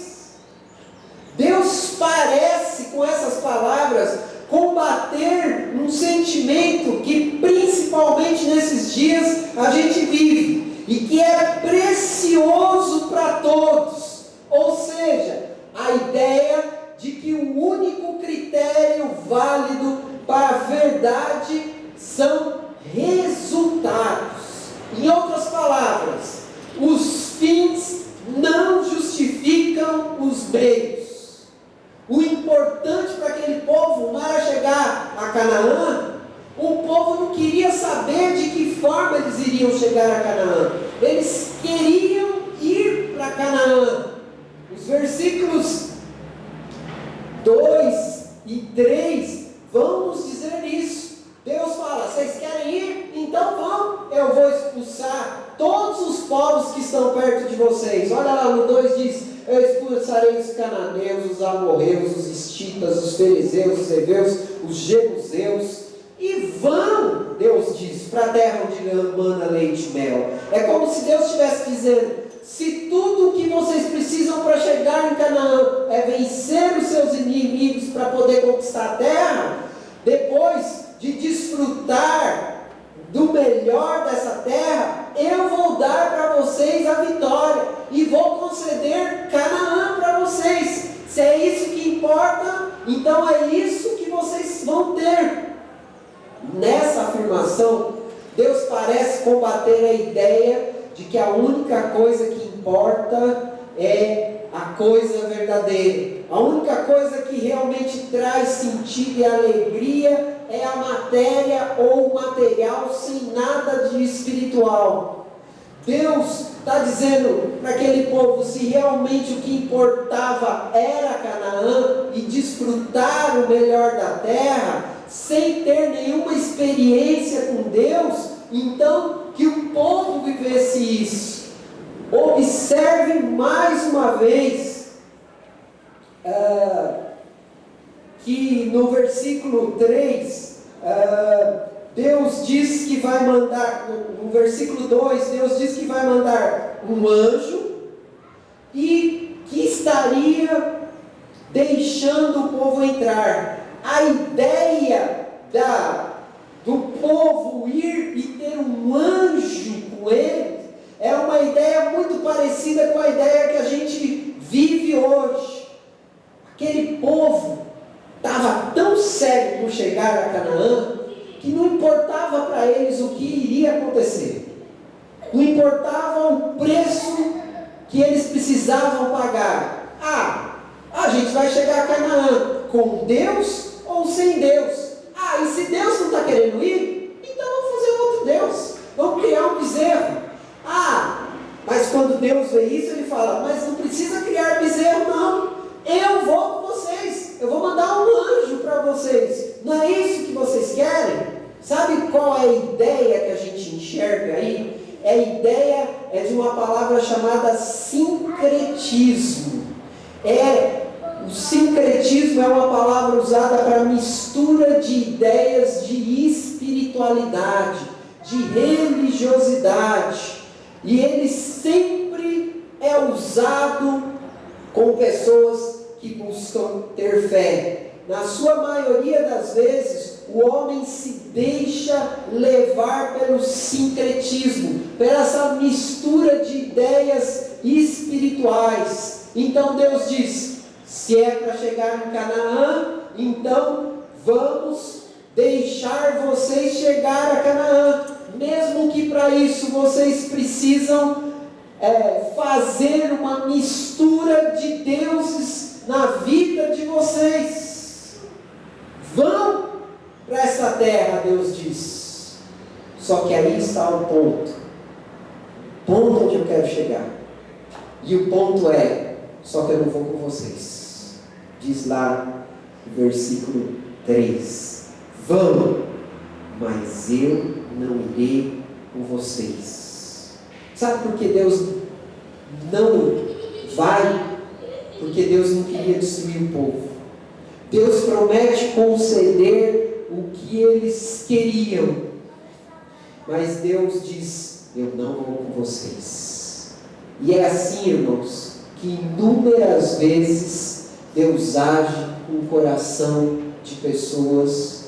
Deus parece, com essas palavras, combater um sentimento que principalmente nesses dias a gente vive e que é precioso para todos, ou seja, a ideia de que o único critério válido para a verdade são resultados. Em outras palavras, os fins não justificam os meios. O importante para aquele povo não era chegar a Canaã. O povo não queria saber de que forma eles iriam chegar a Canaã. Eles queriam ir para Canaã. Os versículos 2 e 3 vão nos dizer isso. Deus fala: vocês querem ir? Então vão. Eu vou expulsar todos os povos que estão perto de vocês. Olha lá, no 2 diz: eu expulsarei os cananeus, os amorreus, os hititas, os ferezeus, os heveus, os jebuseus. E vão, Deus diz, para a terra onde mana leite e mel. É como se Deus estivesse dizendo: se tudo o que vocês precisam para chegar em Canaã é vencer os seus inimigos para poder conquistar a terra, depois de desfrutar do melhor dessa terra, eu vou dar para vocês a vitória e vou conceder Canaã para vocês. Se é isso que importa, então é isso que vocês vão ter. Nessa afirmação, Deus parece combater a ideia de que a única coisa que importa é a coisa verdadeira. A única coisa que realmente traz sentido e alegria é a matéria ou o material, sem nada de espiritual. Deus está dizendo para aquele povo: se realmente o que importava era Canaã e desfrutar o melhor da terra, sem ter nenhuma experiência com Deus, então que o povo vivesse isso. Observe mais uma vez que no versículo 3, Deus diz que vai mandar, no versículo 2, Deus diz que vai mandar um anjo e que estaria deixando o povo entrar. A ideia do povo ir e ter um anjo com ele é uma ideia muito parecida com a ideia que a gente vive hoje. Aquele povo estava tão sério por chegar a Canaã que não importava para eles o que iria acontecer. Não importava o preço que eles precisavam pagar. A gente vai chegar a Canaã com Deus ou sem Deus? E se Deus não está querendo ir, então vamos fazer outro Deus. Vamos criar um bezerro. quando Deus vê isso, ele fala, mas não precisa criar bezerro não, eu vou com vocês, eu vou mandar um anjo para vocês, não é isso que vocês querem? Sabe qual é a ideia que a gente enxerga aí? A ideia é de uma palavra chamada sincretismo. O sincretismo é uma palavra usada para mistura de ideias de espiritualidade, de religiosidade. E ele sempre é usado com pessoas que buscam ter fé. Na sua maioria das vezes, o homem se deixa levar pelo sincretismo, pela essa mistura de ideias espirituais. Então Deus diz, se é para chegar em Canaã, então vamos deixar vocês chegar a Canaã, mesmo que para isso vocês precisam fazer uma mistura de deuses na vida de vocês. Vão para essa terra, Deus diz. Só que aí está o ponto onde eu quero chegar. E o ponto é, só que eu não vou com vocês. Diz lá no versículo 3, vão, mas eu não irei com vocês. Sabe por que Deus não vai? Porque Deus não queria destruir o povo. Deus promete conceder o que eles queriam, mas Deus diz, eu não vou com vocês. E é assim, irmãos, que inúmeras vezes Deus age no coração de pessoas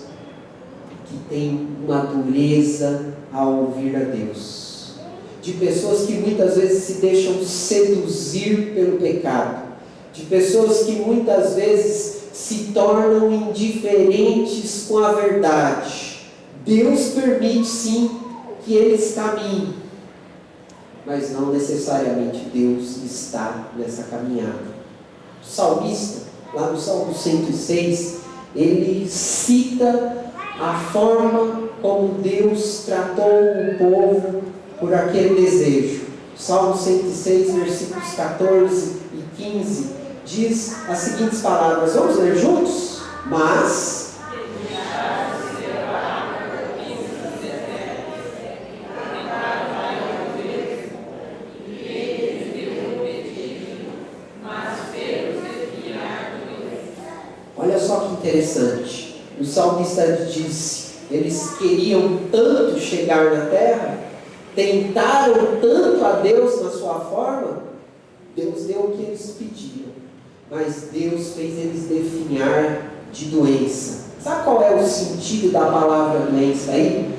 que têm uma dureza ao ouvir a Deus, de pessoas que muitas vezes se deixam seduzir pelo pecado, de pessoas que muitas vezes se tornam indiferentes com a verdade. Deus permite sim que eles caminhem, mas não necessariamente Deus está nessa caminhada. O salmista, lá no Salmo 106, ele cita a forma como Deus tratou o povo por aquele desejo. Salmo 106, versículos 14 e 15, diz as seguintes palavras, vamos ler juntos? Mas olha só que interessante, o salmista disse, eles queriam tanto chegar na terra, tentaram tanto a Deus na sua forma, Deus deu o que eles pediram, mas Deus fez eles definhar de doença. Sabe qual é o sentido da palavra doença aí?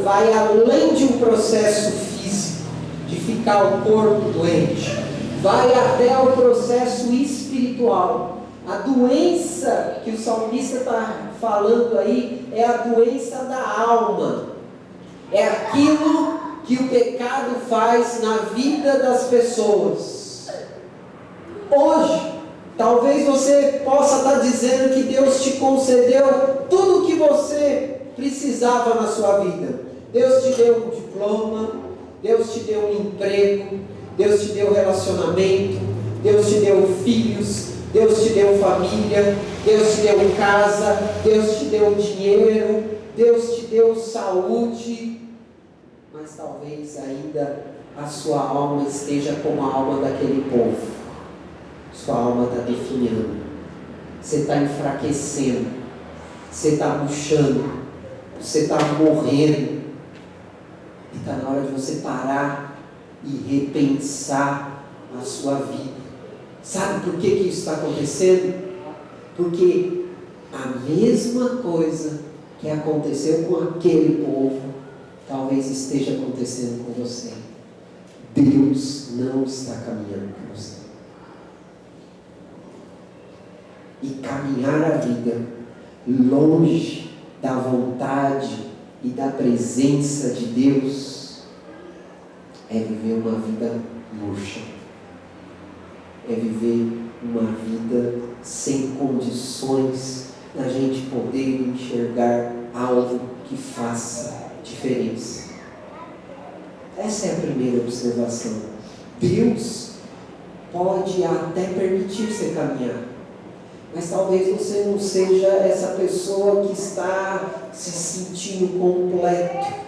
Vai além de um processo físico, de ficar o corpo doente, vai até o processo espiritual. A doença que o salmista está falando aí é a doença da alma, é aquilo que o pecado faz na vida das pessoas. Hoje, talvez você possa estar dizendo que Deus te concedeu tudo o que você precisava na sua vida. Deus te deu um diploma, Deus te deu um emprego, Deus te deu relacionamento, Deus te deu filhos, Deus te deu família, Deus te deu casa, Deus te deu dinheiro, Deus te deu saúde, mas talvez ainda a sua alma esteja como a alma daquele povo. Sua alma está definhando, você está enfraquecendo, você está murchando, você está morrendo, e está na hora de você parar e repensar a sua vida. Sabe por que isso está acontecendo? Porque a mesma coisa que aconteceu com aquele povo, talvez esteja acontecendo com você. Deus não está caminhando com você. E caminhar a vida longe da vontade e da presença de Deus é viver uma vida murcha, é viver uma vida sem condições da gente poder enxergar algo que faça diferença. Essa é a primeira observação. Deus pode até permitir você caminhar, mas talvez você não seja essa pessoa que está se sentindo completo.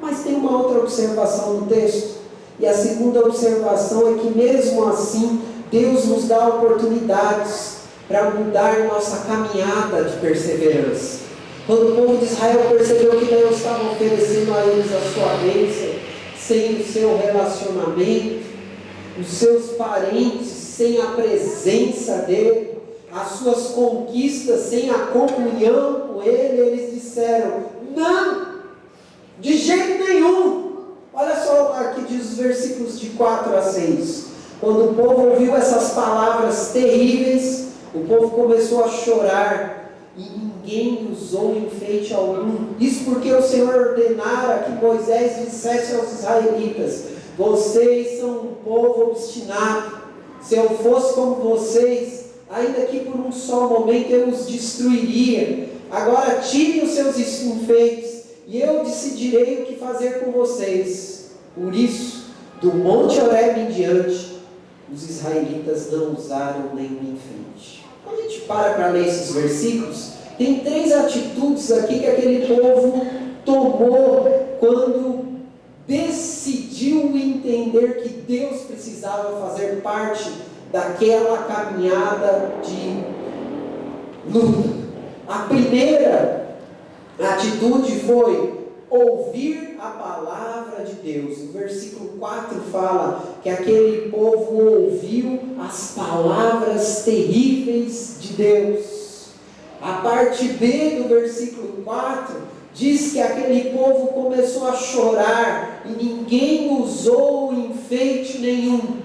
Mas tem uma outra observação no texto, e a segunda observação é que mesmo assim, Deus nos dá oportunidades para mudar nossa caminhada de perseverança. Quando o povo de Israel percebeu que Deus estava oferecendo a eles a sua bênção, sem o seu relacionamento, os seus parentes sem a presença dele, as suas conquistas sem a comunhão com ele, eles disseram: não, de jeito nenhum. Olha só aqui diz os versículos de 4 a 6. Quando o povo ouviu essas palavras terríveis, o povo começou a chorar e ninguém usou enfeite algum. Isso porque o Senhor ordenara que Moisés dissesse aos israelitas: vocês são um povo obstinado. Se eu fosse como vocês, ainda que por um só momento eu os destruiria. Agora tirem os seus enfeites e eu decidirei o que fazer com vocês. Por isso, do Monte Horebe em diante, os israelitas não usaram nenhum enfeite. Quando a gente para ler esses versículos, tem 3 atitudes aqui que aquele povo tomou quando decidiu entender que Deus precisava fazer parte daquela caminhada de luta. A primeira atitude foi ouvir a palavra de Deus. O versículo 4 fala que aquele povo ouviu as palavras terríveis de Deus. A parte B do versículo 4 diz que aquele povo começou a chorar e ninguém usou enfeite nenhum.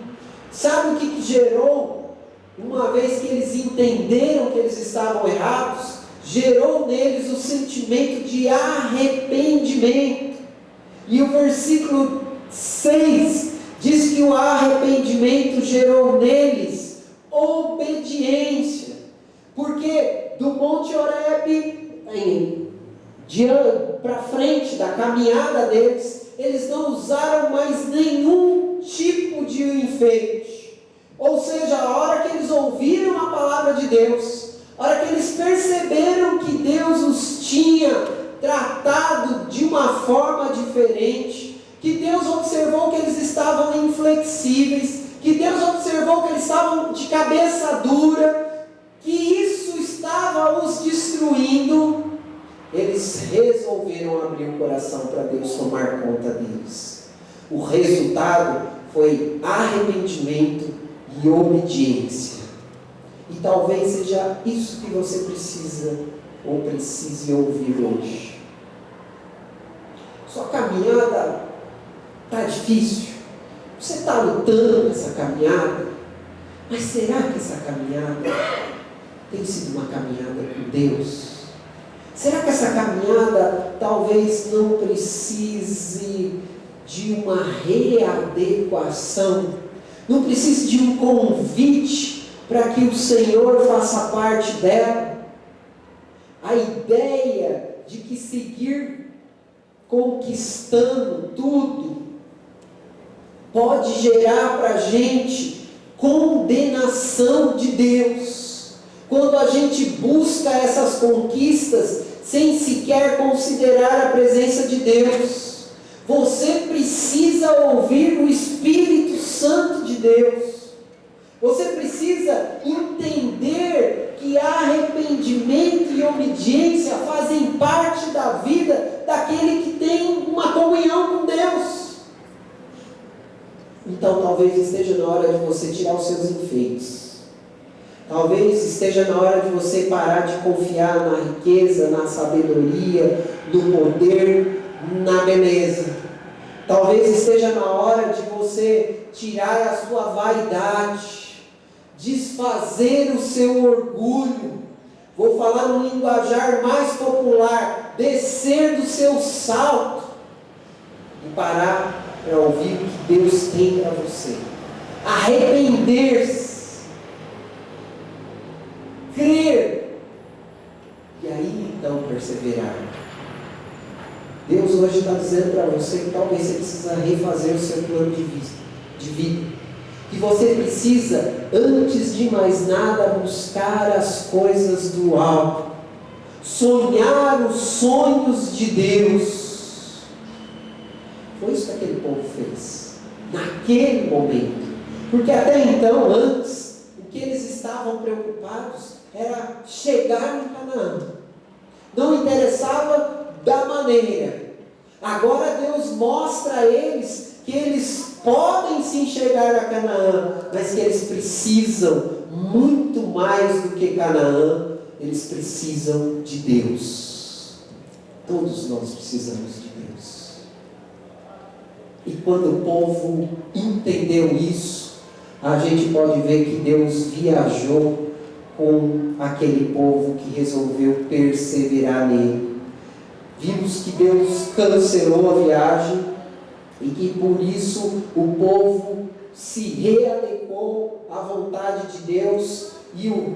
Sabe o que gerou? Uma vez que eles entenderam que eles estavam errados, gerou neles o sentimento de arrependimento. E o versículo 6 diz que o arrependimento gerou neles obediência. Porque do Monte Horebe para frente da caminhada deles, eles não usaram mais nenhum tipo de enfeite. Ou seja, a hora que eles ouviram a palavra de Deus, a hora que eles perceberam que Deus os tinha tratado de uma forma diferente, que Deus observou que eles estavam inflexíveis, que Deus observou que eles estavam de cabeça dura, que isso estava os destruindo, eles resolveram abrir o coração para Deus tomar conta deles. O resultado foi arrependimento e obediência. E talvez seja isso que você precisa ou precise ouvir hoje. Sua caminhada está difícil. Você está lutando nessa caminhada. Mas será que essa caminhada tem sido uma caminhada com Deus? Será que essa caminhada talvez não precise de uma readequação? Não precise de um convite para que o Senhor faça parte dela? A ideia de que seguir conquistando tudo pode gerar para a gente condenação de Deus. Quando a gente busca essas conquistas sem sequer considerar a presença de Deus, você precisa ouvir o Espírito Santo de Deus. Você precisa entender que arrependimento e obediência fazem parte da vida daquele que tem uma comunhão com Deus. Então talvez esteja na hora de você tirar os seus enfeites. Talvez esteja na hora de você parar de confiar na riqueza, na sabedoria, no poder, na beleza. Talvez esteja na hora de você tirar a sua vaidade, desfazer o seu orgulho. Vou falar no linguajar mais popular, descer do seu salto e parar para ouvir o que Deus tem para você. Arrepender-se. Crer, e aí então perseverar. Deus hoje está dizendo para você que talvez você precisa refazer o seu plano de vida. de vida. Que você precisa, antes de mais nada, buscar as coisas do alto. Sonhar os sonhos de Deus. Foi isso que aquele povo fez. Naquele momento. Porque até então, antes, o que eles estavam preocupados era chegar em Canaã. Não interessava da maneira. Agora Deus mostra a eles que eles podem sim chegar a Canaã, mas que eles precisam muito mais do que Canaã, eles precisam de Deus. Todos nós precisamos de Deus. E quando o povo entendeu isso, a gente pode ver que Deus viajou com aquele povo que resolveu perseverar nele. Vimos que Deus cancelou a viagem e que por isso o povo se readequou à vontade de Deus, e o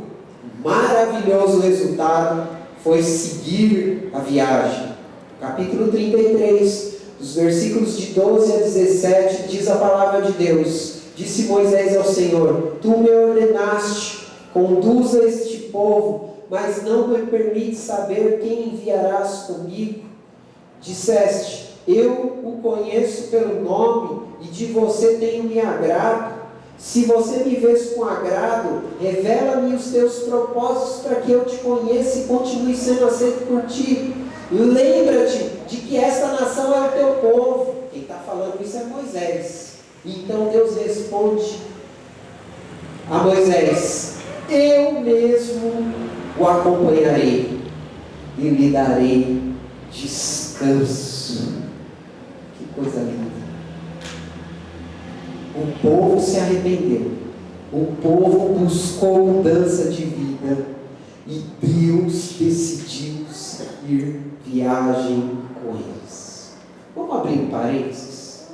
maravilhoso resultado foi seguir a viagem. Capítulo 33, dos versículos de 12 a 17, diz a palavra de Deus: Disse Moisés ao Senhor: Tu me ordenaste, conduza este povo, mas não me permite saber quem enviarás comigo. Disseste: Eu o conheço pelo nome, e de você tenho-me agrado. Se você me vês com agrado, revela-me os teus propósitos para que eu te conheça e continue sendo aceito por ti. Lembra-te de que esta nação é o teu povo. Quem está falando isso é Moisés. Então Deus responde a Moisés: Eu mesmo o acompanharei e lhe darei descanso. Que coisa linda. O povo se arrependeu, o povo buscou mudança de vida e Deus decidiu seguir viagem com eles. Vamos abrir um parênteses.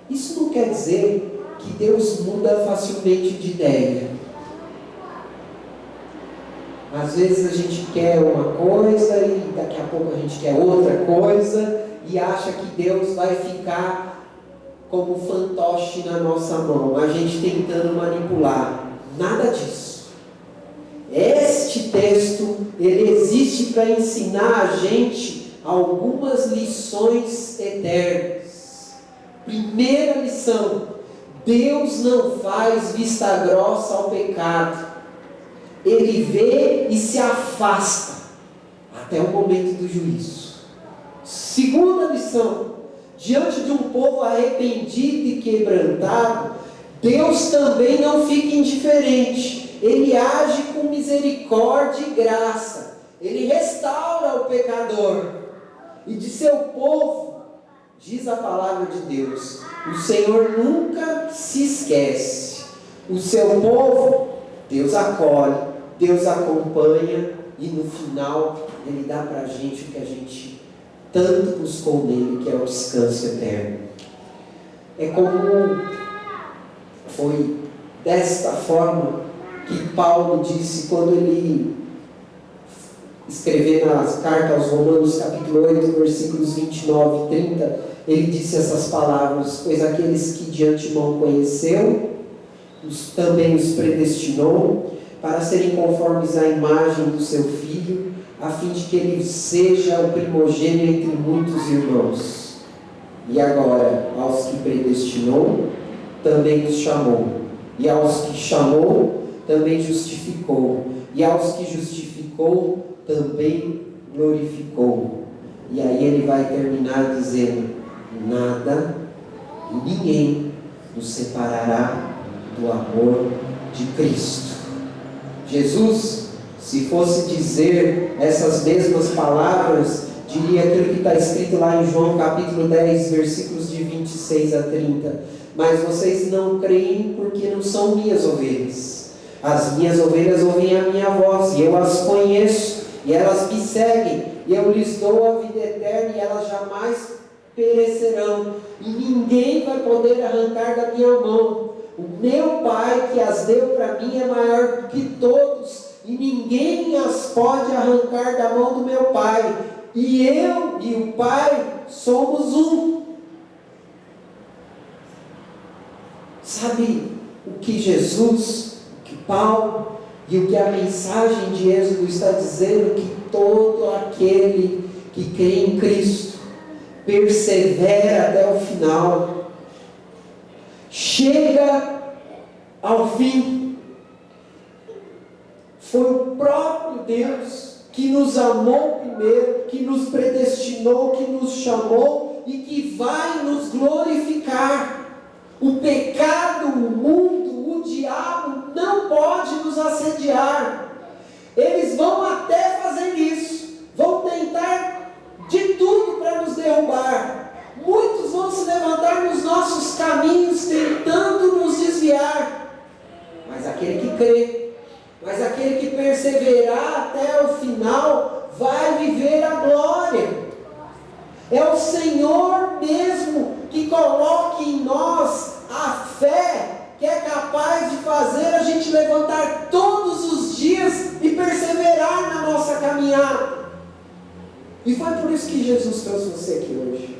Isso não quer dizer que Deus muda facilmente de ideia. Às vezes a gente quer uma coisa e daqui a pouco a gente quer outra coisa e acha que Deus vai ficar como fantoche na nossa mão, a gente tentando manipular. Nada disso. Este texto, ele existe para ensinar a gente algumas lições eternas. Primeira lição: Deus não faz vista grossa ao pecado. Ele vê e se afasta até o momento do juízo. Segunda lição: diante de um povo arrependido e quebrantado, Deus também não fica indiferente. Ele age com misericórdia e graça. Ele restaura o pecador. E de seu povo, diz a palavra de Deus, o Senhor nunca se esquece. O seu povo, Deus acolhe, Deus acompanha, e no final Ele dá para a gente o que a gente tanto buscou nele, que é o descanso eterno. É como foi desta forma que Paulo disse quando ele escreveu nas cartas aos Romanos, capítulo 8, versículos 29 e 30, ele disse essas palavras: Pois aqueles que de antemão conheceu, também os predestinou para serem conformes à imagem do seu Filho, a fim de que ele seja o primogênito entre muitos irmãos. E agora, aos que predestinou, também os chamou. E aos que chamou, também justificou. E aos que justificou, também glorificou. E aí ele vai terminar dizendo: Nada e ninguém nos separará do amor de Cristo. Jesus, se fosse dizer essas mesmas palavras, diria aquilo que está escrito lá em João capítulo 10, versículos de 26 a 30. Mas vocês não creem porque não são minhas ovelhas. As minhas ovelhas ouvem a minha voz, e eu as conheço, e elas me seguem, e eu lhes dou a vida eterna, e elas jamais perecerão, e ninguém vai poder arrancar da minha mão. O meu Pai que as deu para mim é maior do que todos, e ninguém as pode arrancar da mão do meu Pai. E eu e o Pai somos um. Sabe o que Jesus, o que Paulo e o que a mensagem de Êxodo está dizendo? Que todo aquele que crê em Cristo persevera até o final, chega ao fim. Foi o próprio Deus que nos amou primeiro, que nos predestinou, que nos chamou e que vai nos glorificar. O pecado, o mundo, o diabo não pode nos assediar. Eles vão até fazer isso, vão tentar de tudo para nos derrubar. Muitos vão se levantar nos nossos caminhos tentando nos desviar. Mas aquele que crê, mas aquele que perseverar até o final, vai viver a glória. É o Senhor mesmo que coloca em nós a fé que é capaz de fazer a gente levantar todos os dias e perseverar na nossa caminhada. E foi por isso que Jesus trouxe você aqui hoje.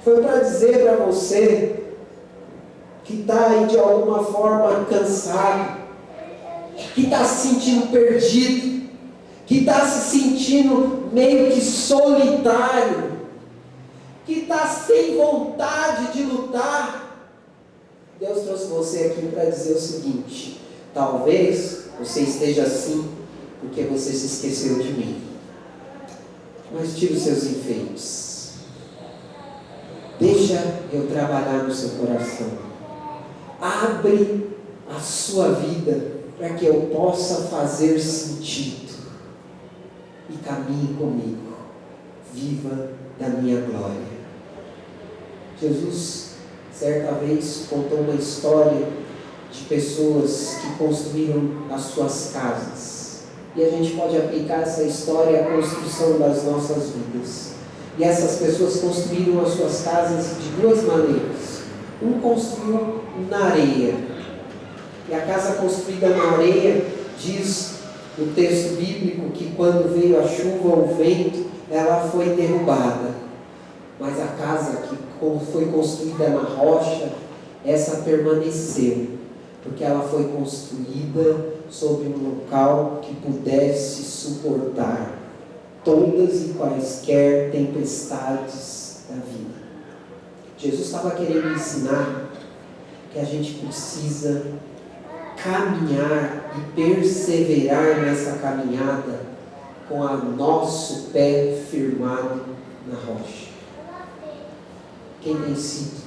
Foi para dizer para você que está aí de alguma forma cansado, que está se sentindo perdido, que está se sentindo meio que solitário, que está sem vontade de lutar. Deus trouxe você aqui para dizer o seguinte: talvez você esteja assim porque você se esqueceu de mim. Mas tire os seus enfeites. Deixa eu trabalhar no seu coração. Abre a sua vida para que eu possa fazer sentido. E caminhe comigo. Viva da minha glória. Jesus, certa vez, contou uma história de pessoas que construíram as suas casas. E a gente pode aplicar essa história à construção das nossas vidas. E essas pessoas construíram as suas casas de duas maneiras. Um construiu na areia. E a casa construída na areia, diz o texto bíblico, que quando veio a chuva ou o vento, ela foi derrubada. Mas a casa que foi construída na rocha, essa permaneceu, porque ela foi construída sobre um local que pudesse suportar todas e quaisquer tempestades da vida. Jesus estava querendo ensinar que a gente precisa caminhar e perseverar nessa caminhada com o nosso pé firmado na rocha. Quem tem sido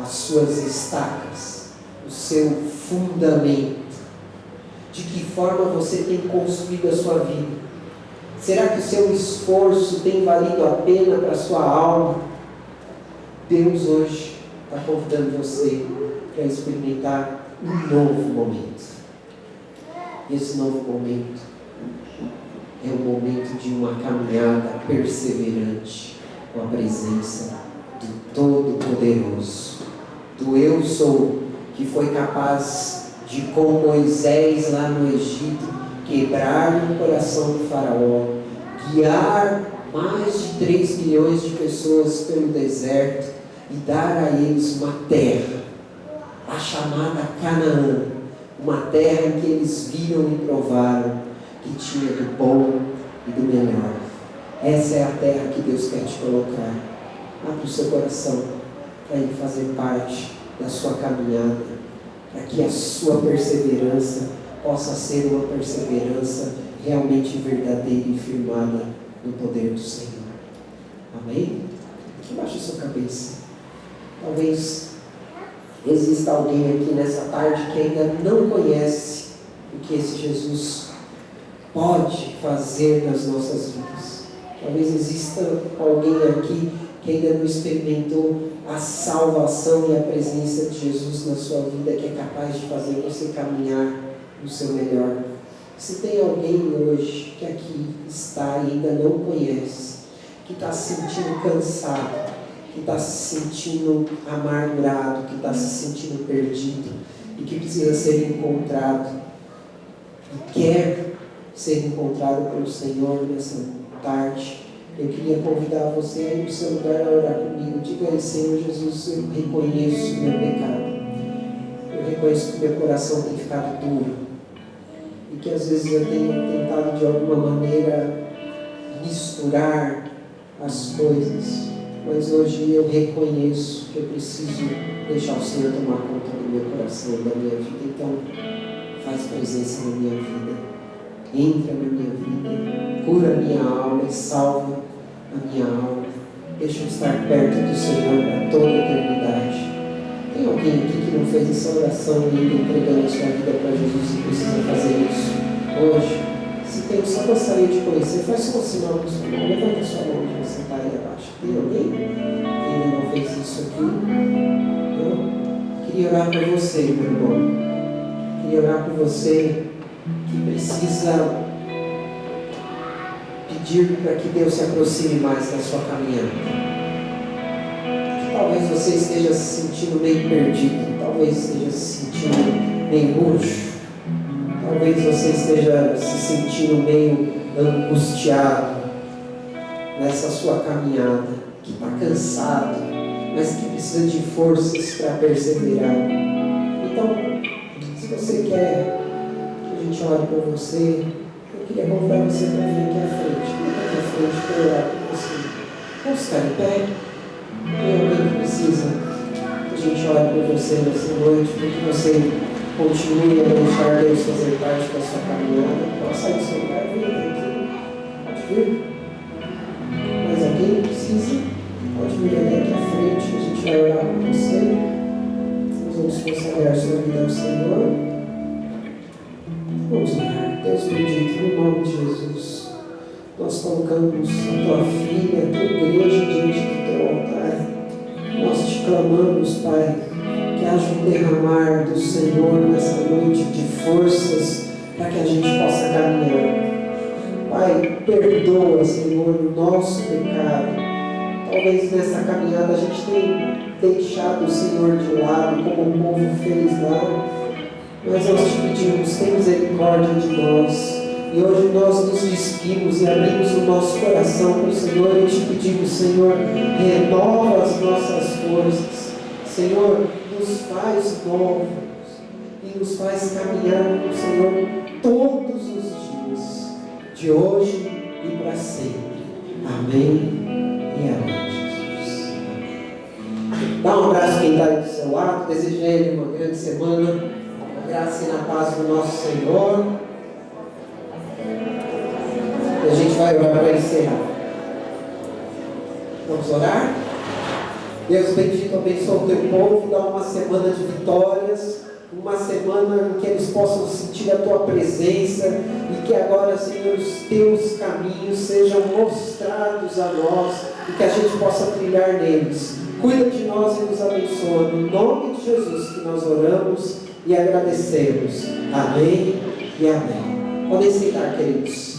as suas estacas, o seu fundamento? De que forma você tem construído a sua vida? Será que o seu esforço tem valido a pena para a sua alma? Deus hoje está convidando você para experimentar um novo momento. Esse novo momento é o momento de uma caminhada perseverante com a presença do Todo-Poderoso, do Eu Sou, que foi capaz de, com Moisés lá no Egito, quebrar o coração do faraó, guiar mais de 3 milhões de pessoas pelo deserto e dar a eles uma terra, a chamada Canaã, uma terra em que eles viram e provaram que tinha do bom e do melhor. Essa é a terra que Deus quer te colocar. Abra o seu coração para ir fazer parte da sua caminhada, para que a sua perseverança possa ser uma perseverança realmente verdadeira e firmada no poder do Senhor. Amém? Aqui baixa a sua cabeça. Talvez exista alguém aqui nessa tarde que ainda não conhece o que esse Jesus pode fazer nas nossas vidas. Talvez exista alguém aqui que ainda não experimentou a salvação e a presença de Jesus na sua vida, que é capaz de fazer você caminhar no seu melhor. Se tem alguém hoje que aqui está e ainda não conhece, que está se sentindo cansado, que está se sentindo amargurado, que está se sentindo perdido e que precisa ser encontrado e quer ser encontrado pelo Senhor nessa tarde, eu queria convidar você aí no seu lugar a orar comigo. Diga aí: Senhor Jesus, eu reconheço o meu pecado. reconheço que meu coração tem ficado duro e que às vezes eu tenho tentado de alguma maneira misturar as coisas, mas hoje eu reconheço que eu preciso deixar o Senhor tomar conta do meu coração e da minha vida. Então, faz presença na minha vida, entra na minha vida, cura a minha alma e salva a minha alma. Deixa eu estar perto do Senhor para toda a eternidade. Tem alguém aqui que não fez essa oração ainda, entregando a sua vida para Jesus e precisa fazer isso hoje? Se tem, eu só gostaria de conhecer. Faz só um sinal com sua mão. Levanta a sua mão onde você está aí abaixo. Tem alguém que ainda não fez isso aqui? Eu queria orar por você, meu irmão. Queria orar por você que precisa pedir para que Deus se aproxime mais da sua caminhada. Talvez você esteja se sentindo meio perdido, talvez esteja se sentindo meio murcho, talvez você esteja se sentindo meio angustiado nessa sua caminhada, que está cansado, mas que precisa de forças para perseverar. Então, se você quer que a gente ore por você, eu queria convidar você para vir aqui à frente. Vem aqui à frente para orar por você. Vamos ficar em pé? Tem alguém que precisa que a gente ore por você nessa noite, para que você continue a deixar Deus fazer parte da sua caminhada. Pode sair do seu lugar, vem até aqui. Pode vir. Mas alguém precisa, pode vir aqui à frente, a gente vai orar por você. Nós vamos consagrar sua vida ao Senhor. Vamos orar. Deus bendito, no nome de Jesus. Nós colocamos a tua filha, a tua igreja diante do teu altar. Nós te clamamos, Pai, que haja um derramar do Senhor nessa noite de forças para que a gente possa caminhar. Pai, perdoa, Senhor, o nosso pecado. Talvez nessa caminhada a gente tenha deixado o Senhor de lado, como o povo fez lá. Mas nós te pedimos, tem misericórdia de nós. E hoje nós nos despimos e abrimos o nosso coração para o Senhor e te pedimos, Senhor, renova as nossas forças. Senhor, nos faz novos e nos faz caminhar com o Senhor todos os dias, de hoje e para sempre. Amém e amém, Jesus. Amém. Dá um abraço a quem está aí do seu lado, deseja a ele uma grande semana, na graça e na paz do nosso Senhor. E a gente vai orar para encerrar. Vamos orar? Deus bendito, abençoa o teu povo, dá uma semana de vitórias, uma semana em que eles possam sentir a tua presença e que agora, Senhor, os teus caminhos sejam mostrados a nós e que a gente possa trilhar neles. Cuida de nós e nos abençoa. No nome de Jesus que nós oramos e agradecemos. Amém e amém. Podem sentar, queridos.